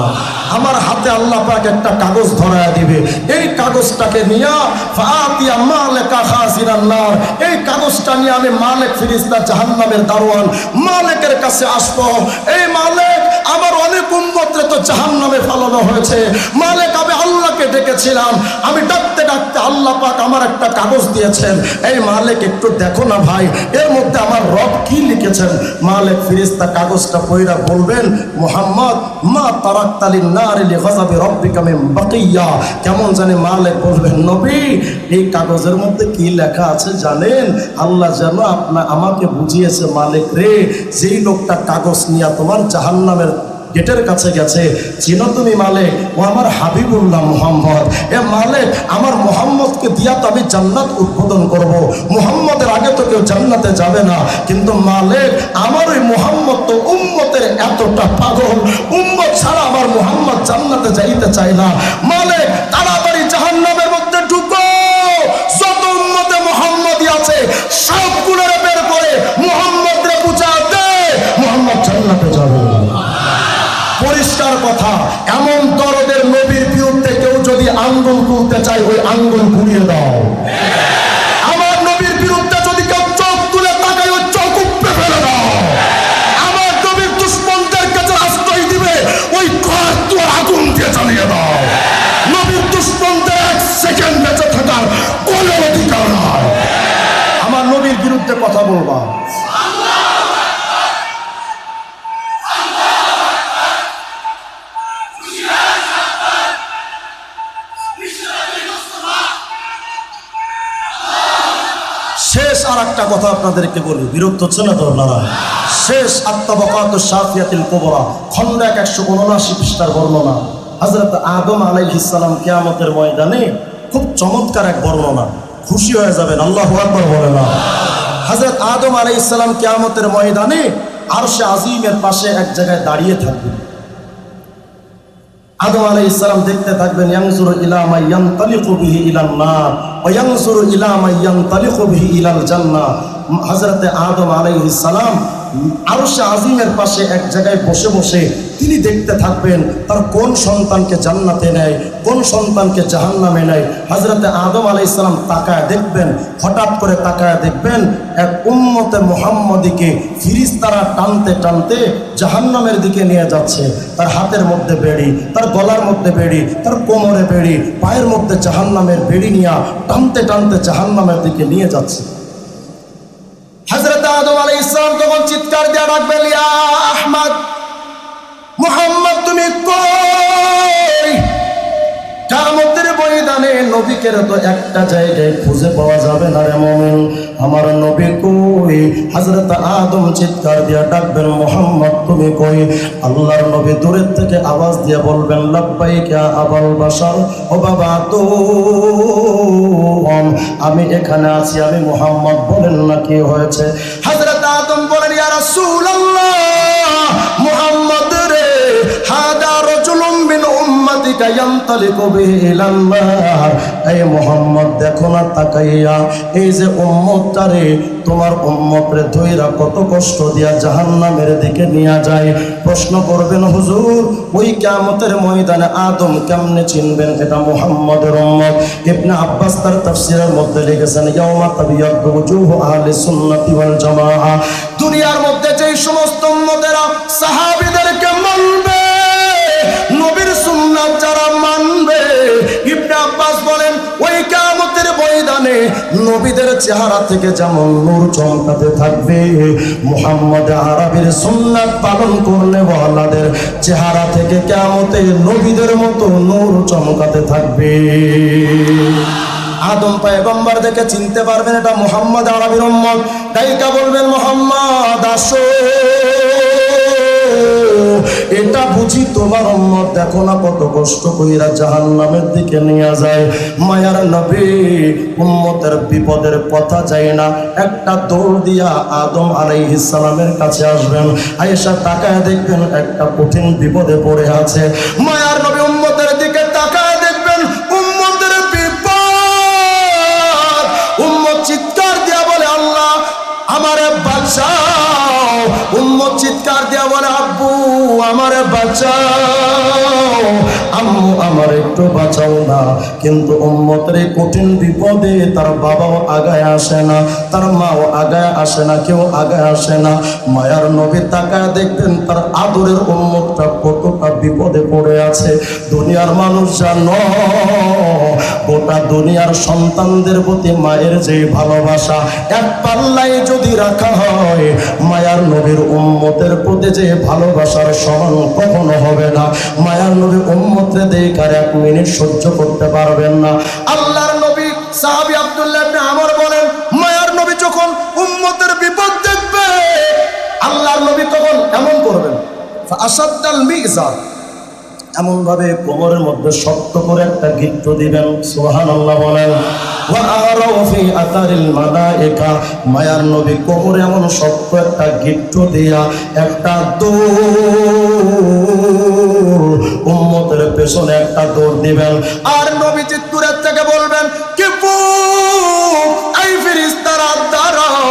আমার হাতে আল্লাহ পাক একটা কাগজ ধরায় দিবে, এই কাগজটাকে নিয়ে ফাতিয়া মালিকা খাজিনান নার, এই কাগজটা নিয়ে আমি মালিক ফেরেশতা জাহান্নামের দারোয়ান মালিকের কাছে আসবো। এই মালিক আমার অনেক উম্মতরে তো জাহান্নামে ফালানো হয়েছে, মালিক আমি আল্লাহকে তোমাকে ডেকেছিলাম, আমি ডাকতে ডাকতে আল্লাহ পাক আমার একটা কাগজ দিয়েছেন, এই মালিক একটু দেখো না ভাই, এর মধ্যে আমার রব কি লিখেছেন। মালিক ফেরেশতা কাগজটা পড়া বলবেন, মুহাম্মদ মা তারাকতালিন নারি লিগাযাবি রাব্বিকা মিন বাকিয়া। কেমন জানি মালিক বলবেন, নবী এই কাগজের মধ্যে কি লেখা আছে জানেন? আল্লাহ যেন আমাকে বুঝিয়েছে মালিক রে, যেই লোকটা কাগজ নিয়ে তোমার জাহান্নামের গেটের কাছে গেছে, চিনো তুমি মালিক? ও আমার হাবিবুল্লাহ মুহাম্মদ। এ মালিক, আমার মুহাম্মদকে দিয়া তো আমি জান্নাত উদ্বোধন করব, মুহাম্মদের আগে তো কেউ জান্নাতে যাবে না। কিন্তু মালিক, আমার ওই মুহাম্মদ তো উম্মতের এতটা পাগল, উম্মত ছাড়া আমার মুহাম্মদ জান্নাতে যাইতে চায় না। মালিক, তাড়াতাড়ি জাহান্নামের মধ্যে ঢুকো, যত উম্মতে মুহাম্মদই আছে সবগুলোরে বের করে মুহাম্মদরে বুঝা দে, মুহাম্মদ জান্নাতে যাবে। পরিষ্কার কথা, এমন দরদের নবীর বিরুদ্ধে কেউ যদি আঙ্গুল তুলতে চায়, ওই আঙ্গুল ঘুরিয়ে দাও। আমার নবীর বিরুদ্ধে যদি কেউ চোখ তুলে তাকায়, ওই চোখ উপড়ে ফেলে দাও। আমার নবীর দুশমনদের কাছে আশ্রয় দিবে, ওই ঘর তোর আগুন দিয়ে জ্বালিয়ে দাও। নবীর দুশমনদের এক সেকেন্ড বেঁচে থাকার কোনো অধিকার নাই। আমার নবীর বিরুদ্ধে কথা বলবা, শেষ আর একটা কথা আপনাদেরকে বলি, বিরক্ত হচ্ছে না তো আপনারা? শেষ আত্মাবাকাতুশ শাফিয়াতুল কুবরা খন্ড 179 পৃষ্ঠার বর্ণনা। হযরত আদম আলাইহিস সালাম কিয়ামতের ময়দানে, খুব চমৎকার এক বর্ণনা, খুশি হয়ে যাবেন, আল্লাহু আকবার বলেন না। হযরত আদম আলাইহিস সালাম কিয়ামতের ময়দানে আরশে আজিমের পাশে এক জায়গায় দাঁড়িয়ে থাকবেন। আদম আলাইহিস সালাম দেখতে থাকবেন, ইয়ানজুরু ইলা মা ইয়ানতালিকু বিহি ইলান নার ওয়া ইয়ানজুরু ইলা মা ইয়ানতালিকু বিহি ইলাল জান্নাহ। হযরতে আদম আলাইহিস সালাম আরশে আজিমের পাশে এক জায়গায় বসে বসে তিনি দেখতে থাকবেন তার কোন সন্তানকে জান্নাতে নেয়, কোন সন্তানকে জাহান্নামে নেয়। হযরতে আদম আলাইহিস সালাম তাকায় দেখবেন, হঠাৎ করে তাকায় দেখবেন এক উম্মতে মুহাম্মদীকে ফেরেশতারা টানতে টানতে জাহান্নামের দিকে নিয়ে যাচ্ছে। তার হাতের মধ্যে বেড়ি, তার গলার মধ্যে বেড়ি, তার কোমরে বেড়ি, পায়ের মধ্যে জাহান্নামের বেড়ি নিয়ে টানতে টানতে জাহান্নামের দিকে নিয়ে যাচ্ছে। হযরত আদম আলাইহিস সালাম তখন চিৎকার দিয়ে ডাকবেন, ইয়া আহমদ, মুহাম্মদ তুমি কই? কিয়ামতের ময়দানে নবীকে তো একটা জায়গায় খুঁজে পাওয়া যাবে না রে মুমিন, আমার নবী কই? হযরত আদম চিৎকার দিয়ে ডাকবেন, মুহাম্মদ তুমি কই? আল্লাহর নবী দূরের থেকে আওয়াজ দিয়ে বলবেন, লাব্বাইকা আবাল বাশার, ও বাবা আদম আমি এখানে আছি, আমি মুহাম্মদ। বলেন না কি হয়েছে? হযরত আদম বলেন, ইয়া রাসূলুল্লাহ, মুহাম্মদ রে, হাদা রাজুলুম মিন উম্মাতিকা ইয়ানতালিকু বিহি ইলান নার। এই মুহাম্মদ দেখো না তাকাইয়া, এই যে উম্মতটারে, তোমার উম্মতরে ধইরা কত কষ্ট দিয়া জাহান্নামের দিকে নিয়ে যায়। প্রশ্ন করবেন, হুজুর ওই কিয়ামতের ময়দানে আদম কেমনে চিনবেন এটা মুহাম্মদের উম্মত? ইবনে আব্বাস তার তাফসীরের মধ্যে লিখেছেন, ইয়াউমা তাবিয়াদু ওয়ুজুহু আহলি সুন্নাতি ওয়াল জামাআহ। দুনিয়ার মধ্যে যেই সমস্ত উম্মতেরা সাহাবীদেরকে মানবে, নবীর সুন্নাত যারা মানবে, ইবনে আব্বাস বলেন ওই কিয়ামতের ময়দানে নবীদের চেহারা থেকে যেমন নূর চমকাতে থাকবে, মুহাম্মদ আরবির সুন্নাত পালন করলে ওয়ালাদের চেহারা থেকে কিয়ামতে নবীদের মতো নূর চমকাতে থাকবে। আদম পয়গম্বর দেখে চিনতে পারবেন এটা মুহাম্মদ আরবির উম্মত। ডাইকা বলবেন, মুহাম্মদ আসো, এটা বুঝি তোমার উম্মত, দেখো না কত কষ্ট কইরা জাহান্নামের দিকে নিয়ে যায়। মায়ার নবী উম্মতের বিপদের কথা যায় না, একটা দৌড় দিয়া আদম আলাইহিস সালামের কাছে আসবেন, আয়েশা তাকায় দেখবেন একটা কঠিন বিপদে পড়ে আছে। মায়ার নবী উম্মতের দিকে তাকায় দেখবেন উম্মতের বিপদ। উম্মত চিৎকার দিয়া বলে, আল্লাহ আমারে বাঁচাও। উম্মত চিৎকার দিয়া বলে, আব্বু আমারে বাঁচাও, আম্মু আমার একটু বাঁচাও না। কিন্তু উম্মতের এই কঠিন বিপদে তার বাবাও আগায় আসে না, তার মাও আগায় আসে না, কেউ আগায় আসে না। মায়ার নবী তাকায় দেখবেন তার আদরের উম্মতটা কতটা বিপদে পড়ে আছে। দুনিয়ার মানুষ জানো, গোটা দুনিয়ার সন্তানদের প্রতি মায়ের যে ভালোবাসা এক পাল্লায় যদি রাখা হয়, মায়ার নবীর উম্মতের প্রতি যে ভালোবাসার সমান কখনো হবে না। মায়ার নবী উম্মতরে দেখার 1 মিনিট সহ্য করতে পারবেন না। আল্লাহর নবী সাহাবী আব্দুল্লাহ ইবনে আমর বলেন, মায়ার নবী যখন উম্মতের বিপদ দেখবে, আল্লাহর নবী তখন এমন করবেন, ফাআসাদ্দাল মিজার, এমন ভাবে কোমরের মধ্যে শক্ত করে একটা গিট্ট দিবেন। সুবহানাল্লাহ বলেন। ওয়া আরাউ ফি আতারিল মালায়েকা, মায়ার নবী কোমরে এমন শক্ত একটা গিট্ট দিয়া একটা দৌড়, উম্মতের পেছনে একটা দৌড় দিবেন। আর নবীজি দূরের থেকে বলবেন, কি এই ফেরেশতারা দাঁড়াও,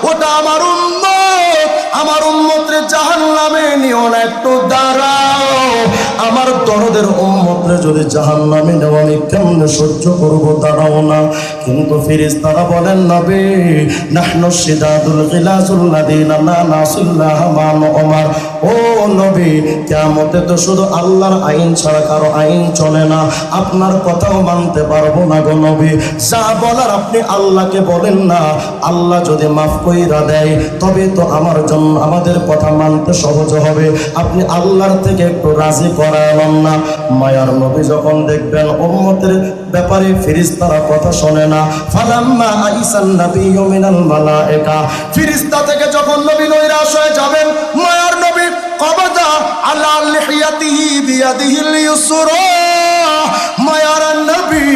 ওটা আমার উম্মত, আমার উম্মতরে জাহান্নামে নিও না, একটু দাঁড়াও। আমার দরদের উম্মতরে যদি জাহান্নামে নেওয়া আমি কেমনে সহ্য করব, দাঁড়াও না। কিন্তু ফেরেশতারা বলেন, নবী নাহনু শিদাদুল গিলাজুল লাযিনা লা নাসিল্লাহ মা ওমর, ও নবী কিয়ামতে তো শুধু আল্লাহর আইন ছাড়া কারো আইন চলে না, আপনার কথাও মানতে পারবো না গো নবী। যা বলার আপনি আল্লাহকে বলেন না, আল্লাহ যদি মাফ কইরা দেয় তবে তো আমার জন্য আমাদের কথা মানতে সহজ হবে। আপনি আল্লাহর থেকে একটু রাজি করালেন না। মায়ার নবী যখন দেখবেন উম্মতের ব্যাপারে ফেরেশতারা কথা শোনে না, ফালাম্মা আইসান নাবিয়্যু মিনাল মালায়েকা, ফেরেশতা থেকে যখন নবী নৈরাশ হয়ে যাবেন, মায়ার নবী কবাদা আলা লিহিয়াতিহি বিয়াদিহিল ইউসরা, মায়ার নবী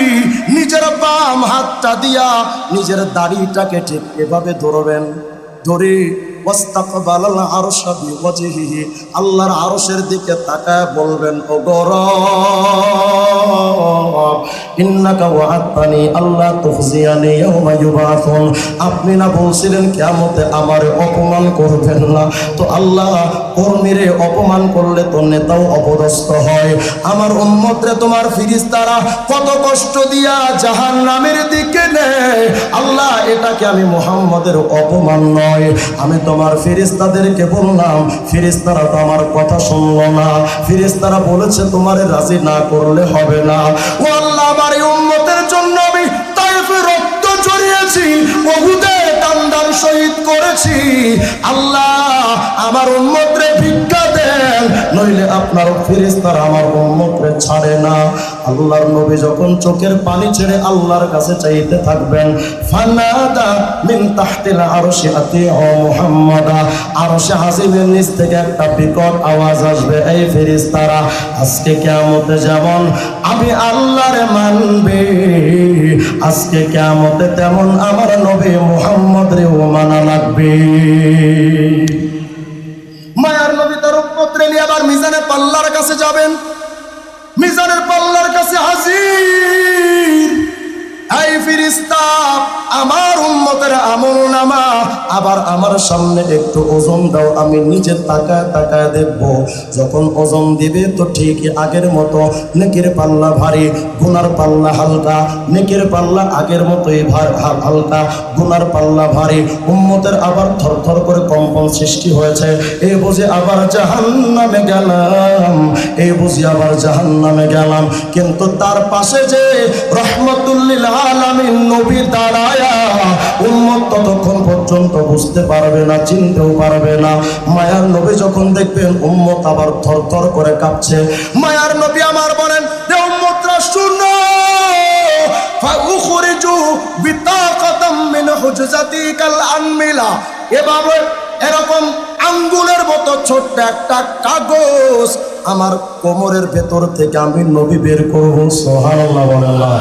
নিজের বাম হাতটা দিয়া নিজের দাড়িটাকে ঠিক এভাবে ধরবেন, ধরে ওয়াস্তাকবালাল আরশা বিওয়াজহিহি, আল্লাহর আরশের দিকে তাকায় বলবেন, ও রব ইন্নাকা ওয়া'আদতানি আল্লা তুখজিয়ানি ইয়াওমা ইউবাসুন, আপনি না বলছিলেন কিয়ামতে আমারে অপমান করবেন না, তো আল্লাহ কর্মীরে অপমান করলে তো নেতাও অপদস্থ হয়। আমার উম্মতরে তোমার ফেরেশতারা কত কষ্ট দিয়া জাহান্নামের দিকে নেয়, আল্লাহ এটাকে আমি মুহাম্মদের অপমান নয়, আমি তোমার ফেরেশতাদেরকে বললাম, ফেরেশতারা তো আমার কথা শুনলো না, ফেরেশতারা বলেছে তোমারে রাজি না করলে হবে না। ও আল্লাহ, আমার এই উম্মতের জন্য আমি তায়েফে রক্ত ঝরিয়েছি, উহুদে দান শহীদ করেছি, আল্লাহ আমার উম্মতরে ভিক্ষা দেন, নইলে আপনার ফেরেশতারা আমার উম্মতরে ছাড়ে না। আল্লাহর নবী যখন চোখের পানি ছেড়ে আল্লাহর কাছে চাইতে থাকবেন, ফানাদা মিন তাহতিল আরশি আতিউ মুহাম্মাদা, আরশে আজিমের নিচ থেকে একটা বিকট আওয়াজ আসবে, এই ফেরেশতারা আজকে কিয়ামতে যেমন আমি আল্লাহর মানবে, আজকে কিয়ামতে তেমন আমার নবী মুহাম্মদরেও মানা লাগবে। মায়ার নবী তার উম্মতরে নিয়ে আবার মিজানের পাল্লার কাছে যাবেন, মিজানের পাল্লার কাছে হাজির, এই ফেরেশতা আমার উম্মতের আমলনামা আবার আমার সামনে একটু ওজন দাও, আমি নিজে তাকায় তাকায় দেখব, যখন ওজন দিবে তো ঠিকই আগের মতো নেকির পাল্লা ভারী, গুনার পাল্লা হালকা, নেকির পাল্লা আগের মতোই হালকা, গুনার পাল্লা ভারী। উম্মতের আবার থরথর করে কম্পন সৃষ্টি হয়েছে, এই বুঝে আবার জাহান্নামে গেলাম, এই বুঝে আবার জাহান্নামে গেলাম। কিন্তু তার পাশে যে রহমতুল লিল আলামিন নবী দাঁড়ায়া, উম্মত ততক্ষণ পর্যন্ত বুঝতে পারবে না, চিনতেও পারবে না। মায়ার নবী যখন দেখবেন উম্মত আবার থরথর করে কাঁপছে, মায়ার নবী আমার বলেন, যে উম্মতরা শুনো, ফাউখরিজু বিতাকাতাম মিন হুজজাতিকাল আনমিলা, এভাবে এরকম আঙ্গুলের মতো ছোট্ট একটা কাগজ আমার কোমরের ভেতর থেকে আমি নবী বের করব। সুবহানাল্লাহ বলেন না।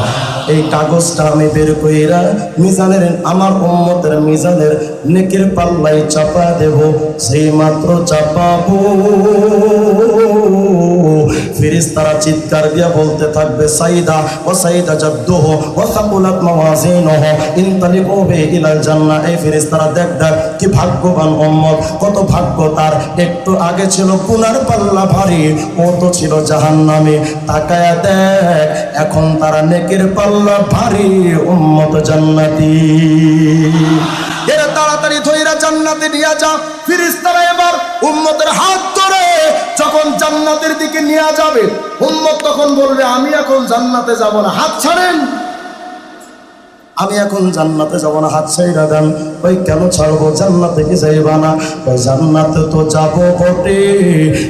এই কাগজটা আমি বের কইরা মিজানের, আমার উম্মতের মিজানের নেকির পাল্লায় চাপা দেব, সেই মাত্র চাপাবো ফেরেশতারা চিৎকার দিয়া বলতে থাকবে সাইদা ওয়া সাইদা জাদ্দুহু ওয়া সাকুলাত মাওয়াজিনুহু ইনতালিকু বিহি ইলাল জান্নাহ। এই ফেরেশতারা দেখ কি ভাগ্যবান উম্মত, কত ভাগ্য তার, একটু আগে ছিল গুনার পাল্লা ভারী, ও তো ছিল জাহান্নামে, তাকায়া দেখ এখন তারা নেকির পাল্লা ভারী, উম্মত জান্নাতি। এরা তাড়াতাড়ি ধইরা জান্নাতে নিয়ে যা। ফেরেশতারা এবার উম্মতের হাত ধরে যখন জান্নাতের দিকে নিয়ে যাবে, উম্মত তখন বলবে আমি এখন জান্নাতে যাব না, হাত ছাড়েন, আমি এখন জান্নাতে যাব না, হাত ছাইড়া দেন। ওই কেন ছাড়বো, জান্নাতে কি যাইবা না? ওই জান্নাতে তো যাব বটে,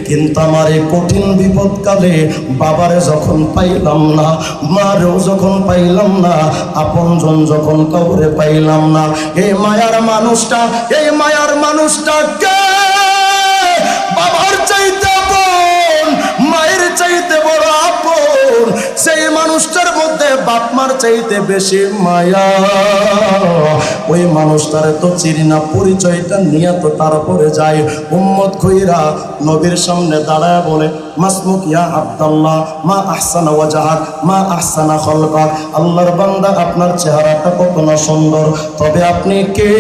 কিন্তু আমার এই কঠিন বিপদকালে বাবারে যখন পাইলাম না, মারেও যখন পাইলাম না, আপনজন যখন কাউরে পাইলাম না, এই মায়ার মানুষটা কে? বাবার চাইতে আপন, মায়ের চাইতে বড় আপন, সেই মানুষটার মধ্যে বাপ মার চাইতে বেশি মায়া। ওই মানুষটার তো চিনি না, পরিচয়টা নিয়ে তো তারপরে যায়। উম্মত কইরা নবীর সামনে দাঁড়ায় বলে মাসমুক ইয়া আব্দুল্লাহ, মা আহসানা ওয়াজহাক, মা আহসানা খলকাক। আল্লাহর বান্দা আপনার চেহারাটা কত না সুন্দর, তবে আপনি কে?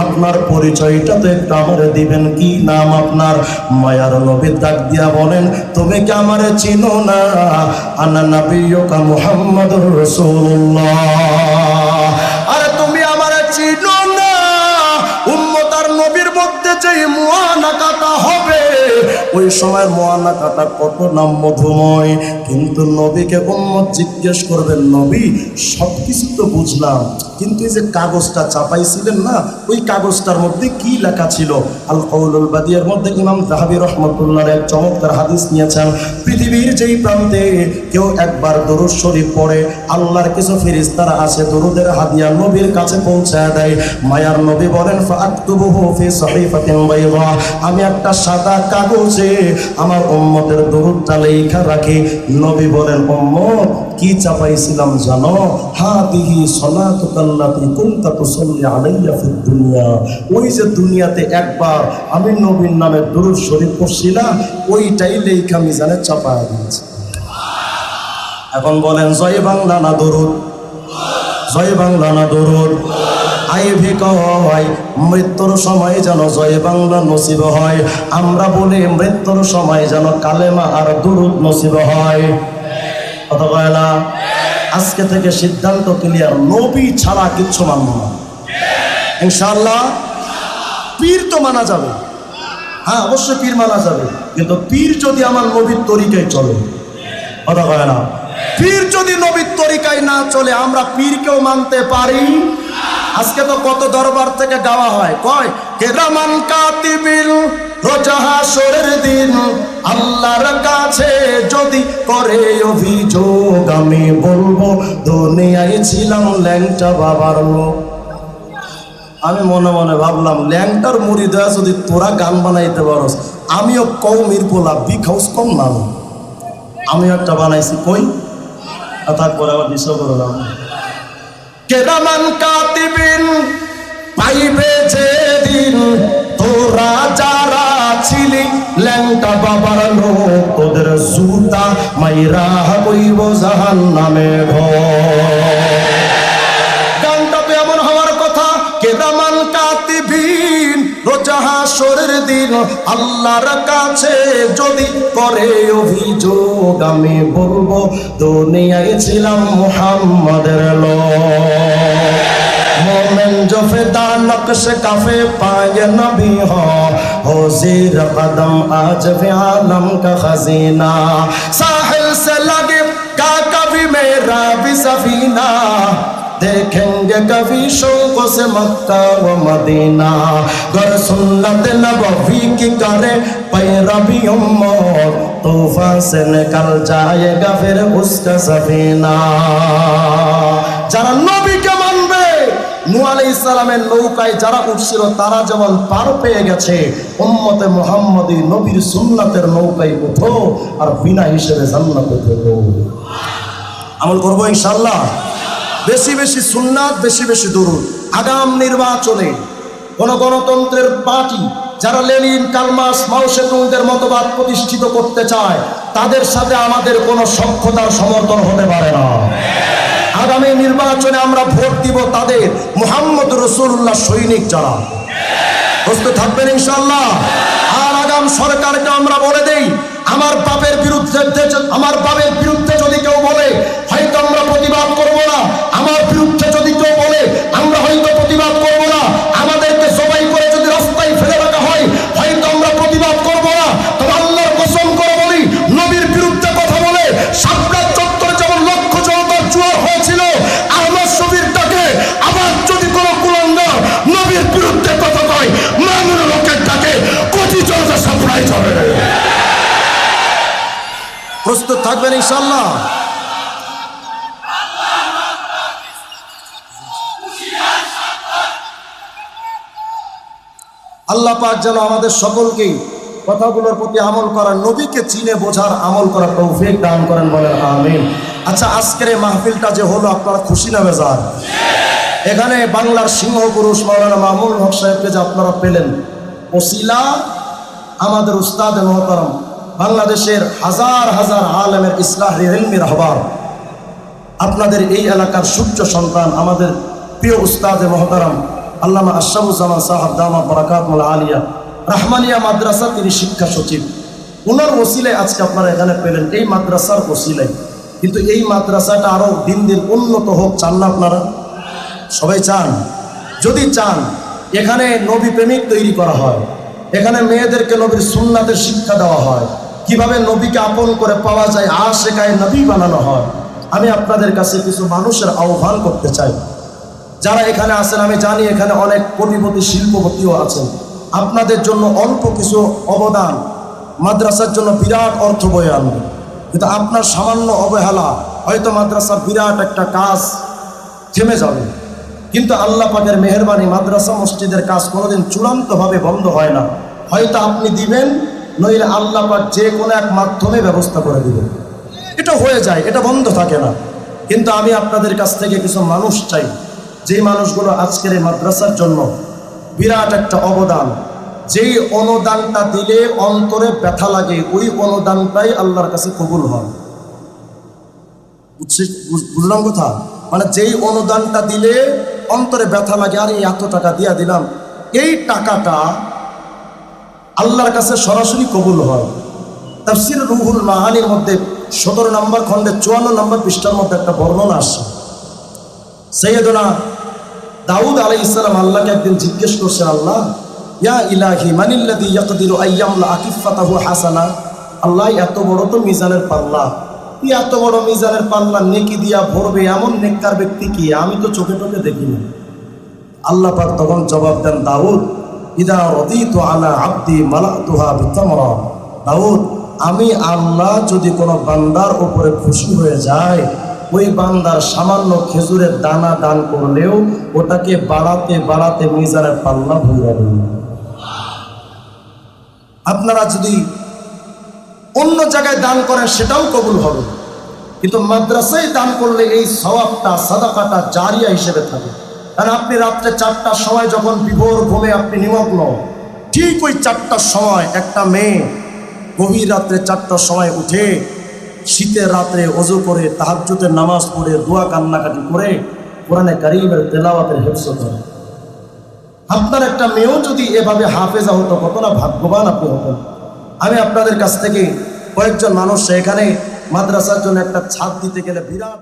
আপনার পরিচয়টা তো একটু আমারে দিবেন, কি নাম আপনার? মায়ার নবী ডাক দিয়া বলেন তুমি কি আমারে চিনো না? আনা নাবিয়্যুকা মুহাম্মাদুর রাসূলুল্লাহ। আরে তুমি আমারে চিনো না? উম্মত আর নবীর মধ্যে যে মুআনাকাটা হবে, ওই সময় মুআনাকাটা কত না মধুময়। কিন্তু নবীকে উম্মত জিজ্ঞেস করবেন নবী সবকিছু তো বুঝলাম, কিন্তু এই যে কাগজটা চাপাইছিলেন না, ওই কাগজটার মধ্যে কি লেখা ছিল? আল কওলুল বাদিয়ার মধ্যে ইমাম যাহাবী রাহমাতুল্লাহর এক চমৎকার হাদিস নিয়েছেন। পৃথিবীর যেই প্রান্তে কেউ একবার দরুদ শরীফ পড়ে, আল্লাহর কিছু ফেরেশতারা আছে দরুদের হাদিয়া নবীর কাছে পৌঁছায় দেয়। মায়ার নবী বলেন ফাআকতুবুহু ফি সহিফাতিন বাইদা, আমি একটা সাদা কাগজে আমার উম্মতের দরুদটা লেখা রাখি। নবী বলেন উম্মত কি চাপাইছিলাম জানো? হাদিহি সালাতুকাল্লাতী কুনতা তুসাল্লি আলাইয়া ফিদ দুনিয়া, ওই যে দুনিয়াতে একবার আমি নবীর নামে দরুদ শরীফ পড়ছিলাম, ওইটাই লেখা মিজানে চাপায়া দিয়েছে। এখন বলেন জয় বাংলা না দরুদ? জয় বাংলা না দরুদ? আইভি কয় মৃত্যুর সময় যেন জয় বাংলা নসিব হয়, আমরা বলি মৃত্যুর সময় যেন কালেমা আর দরুদ নসিব হয়। কথা কয় না? আজকে থেকে সিদ্ধান্ত ক্লিয়ার, নবী ছাড়া কিচ্ছু মানব না ইনশাআল্লাহ। পীর তো মানা যাবে, হ্যাঁ অবশ্যই পীর মানা যাবে, কিন্তু পীর যদি আমার নবীর তরিকায় চলে। কথা কয় না? পীর যদি নবীর তরিকায় না চলে, আমরা পীরকেও মানতে পারি। আজকে তো কত দরবার থেকে গাওয়া হয়, কয় কেরামান কাতিবিন রোজা হাসরের দিন আল্লাহর কাছে যদি করে অভিযোগ, আমি বলবো দুনিয়ায় ছিলাম ল্যাংটা বাবার লোক। আমি মনে মনে ভাবলাম ল্যাংটার মুড়ি দেওয়া যদি তোরা গান বানাইতে পারস, আমিও কৌমির পোলা বিগ হাউস কম না, আমিও একটা বানাইছি, কই তারপরে আবার বিশ্ব করলাম। কেরামান কাতিবিন পাইবে যেদিন তোরা যারা ছিলি ল্যাংটা বাবার লোক, তোদের জুতা মাইরা হইব জাহান্নামে ঘর। গানটা তো এমন হওয়ার কথা, কেরামান কাতিবিন রোজা হাসরের দিন আল্লাহর কাছে যদি করে অভিযোগ, আমি বলবো দুনিয়ায় ছিলাম মুহাম্মাদের লোক। मोमेन जो फिदा नक्श काफे पाए नबी हो ज़ीर कदम आज भी आलम का खजीना, साहिल से लगे का कभी मेरा भी सफीना, देखेंगे कभी शौक़ों से मक्का व मदीना, गर सुन्नत नबवी की करे पैरवी उम्मत, तूफान से निकल जाएगा फिर उसका सफीना। যারা নবীকে মানবে, নূহ আলাইহিস সালামের নৌকায় যারা উঠছিল তারা যেমন পার পেয়ে গেছে, উম্মতে মুহাম্মদী নবীর সুন্নাতের নৌকায় উঠো আর বিনা হিসেবে জান্নাতে থেকো। আমল করবো ইনশাআল্লাহ। বেশি বেশি সুন্নাত, বেশি বেশি দরুদ। আগাম নির্বাচনে কোন গণতন্ত্রের পার্টি যারা লেনিন, কার্ল মার্কস, মাও সেতুংদের মতবাদ প্রতিষ্ঠিত করতে চায়, তাদের সাথে আমাদের কোনো সখ্যতার সমর্থন হতে পারে না। আগামী নির্বাচনে আমরা ভোট দিব তাদের, মুহাম্মদ রাসূলুল্লাহ সৈনিক যারা। প্রস্তুত থাকবেন ইনশাআল্লাহ। আর আগাম সরকারকে আমরা বলে দেই, আমার বাপের বিরুদ্ধে যদি কেউ বলে, হয়তো আমরা প্রতিবাদ করব না। আমার বিরুদ্ধে যদি কেউ বলে, আমরা হয়তো প্রতিবাদ করব না। আমাদেরকে সবাই করে যদি রাস্তায় ফেলে রাখা হয়, হয়তো আমরা প্রতিবাদ করব না। তবে আল্লাহর কসম করে বলি, নবীর বিরুদ্ধে কথা বলে শাপলা চত্বরে যেমন লক্ষ জনতার জোয়ার হয়েছিল আহমদ শফির ডাকে, আবার যদি কোনো কুলাঙ্গার নবীর বিরুদ্ধে কথা কয়, মামুন লোকের ডাকে কোটি জনতা সাপ্লাই যাবে। প্রস্তুত থাকবেন ইনশাআল্লাহ। আল্লাহ পাক যেন আমাদের সকলকেই কথাগুলোর প্রতি আমল করার, নবীকে চিনে বোঝার আমল করার তৌফিক দান করেন, বলেন আমিন। আচ্ছা, আজকের এই মাহফিলটা যে হলো, আপনারা খুশি না বেজার? এখানে বাংলার সিংহ পুরুষ মাওলানা মামুন হক সাহেবকে যে আপনারা পেলেন, ওসিলা আমাদের উস্তাদ মুহতারাম, বাংলাদেশের হাজার হাজার আলেমের ইসলাহি ইলমি রাহবার, আপনাদের এই এলাকার সূর্য সন্তান, আমাদের প্রিয় উস্তাদ মুহতারাম আল্লামা আশরাফুজ্জামান সাহেব দামাত বারাকাতুল আলিয়া রাহমানিয়া মাদ্রাসা, তিনি শিক্ষা সচিব। ওনার ওসিলায় আজকে আপনারা এখানে পেলেন, এই মাদ্রাসার ওসিলায়। কিন্তু এই মাদ্রাসাটা আরও দিন দিন উন্নত হোক, চান না আপনারা? সবাই চান? যদি চান, এখানে নবী প্রেমিক তৈরি করা হয়, এখানে মেয়েদেরকে নবীর সুন্নাতের শিক্ষা দেওয়া হয়, কিভাবে নবীকে আপন করে পাওয়া যায়, আশিকায়ে নবী বানানো হয়। আমি আপনাদের কাছে কিছু মানুষের আহ্বান করতে চাই, যারা এখানে আছেন। আমি জানি এখানে অনেক কোটিপতি শিল্পপতিও আছেন। আপনাদের জন্য অল্প কিছু অবদান মাদ্রাসার জন্য বিরাট অর্থ বয়ে আনবে, কিন্তু আপনার সামান্য অবহেলা হয়তো মাদ্রাসার বিরাট একটা কাজ থেমে যাবে। কিন্তু আল্লাহ পাকের মেহেরবানি, মাদ্রাসা মসজিদের কাজ কোনোদিন চূড়ান্তভাবে বন্ধ হয় না। হয়তো আপনি দিবেন, নইলে আল্লাহ পাক যে কোনো এক মাধ্যমে ব্যবস্থা করে দিবেন। এটা হয়ে যায়, এটা বন্ধ থাকে না। কিন্তু আমি আপনাদের কাছ থেকে কিছু মানুষ চাই, যেই মানুষগুলো আজকের এই মাদ্রাসার জন্য বিরাট একটা অবদান, যেই অনুদানটা দিলে অন্তরে ব্যথা লাগে, ওই অনুদানটাই আল্লাহর কাছে কবুল হয়। বুঝলাম কথা? মানে যেই অনুদানটা দিলে অন্তরে ব্যথা লাগে, আর এত টাকা দিয়া দিলাম, এই টাকাটা আল্লাহর কাছে সরাসরি কবুল হয়। তাফসীর রুহুল মাআনির মধ্যে 17 নম্বর খণ্ডে 54 নম্বর পৃষ্ঠার মধ্যে একটা বর্ণনা আসে। সৈয়দনা দাউদ আলাইহিস সালাম আল্লাহকে একদিন জিজ্ঞেস করছেন, আল্লাহ ইয়া ইলাহি মানিল্লাযী ইয়াকদিরু আইয়ামলা আকিফাতাহু হাসানা। আল্লাহ, এত বড় তো মিজানের পাল্লা, তুই এত বড় মিজানের পাল্লা নেকি দিয়া ভরবে এমন নেককার ব্যক্তি কি? আমি তো চোখে টোকে দেখি না। আল্লাহ পাক তখন জবাব দেন, দাউদ ইদা রাদিতু আলা আবদি মালাতুহা বিতামরা। দাউদ, আমি আল্লাহ যদি কোনো বান্দার উপরে খুশি হয়ে যায়, ওই বান্দার সামান্য খেজুরের দানা দান করলেও ওটাকে বাড়াতে বাড়াতে মিজানের পাল্লা ভরে দেবে। আপনারা যদি অন্য জায়গায় দান করেন সেটাও কবুল হবে, কিন্তু মাদ্রাসায় দান করলে এই সওয়াবটা, সাদাকাটা জারিয়া হিসেবে থাকে। কারণ আপনি রাত্রে 4টার সময় যখন বিভোর ঘুমে আপনি নিমগ্ন, ঠিক ওই 4টার সময় একটা মেয়ে গভীর রাত্রে 4টার সময় উঠে শীতের রাত্রে ওযু করে তাহাজ্জুদের নামাজ পড়ে দোয়া কান্নাকাটি করে কোরআনে কারীমের তেলাওয়াতের হিফজ করে। আপনার একটা মেয়েও যদি এভাবে হাফেজা হতো, কত না ভাগ্যবান আপনি হতেন। আমি আপনাদের কাছ থেকে কয়েকজন মানুষ এখানে মাদ্রাসার জন্য একটা ছাদ দিতে গেলে বিরাট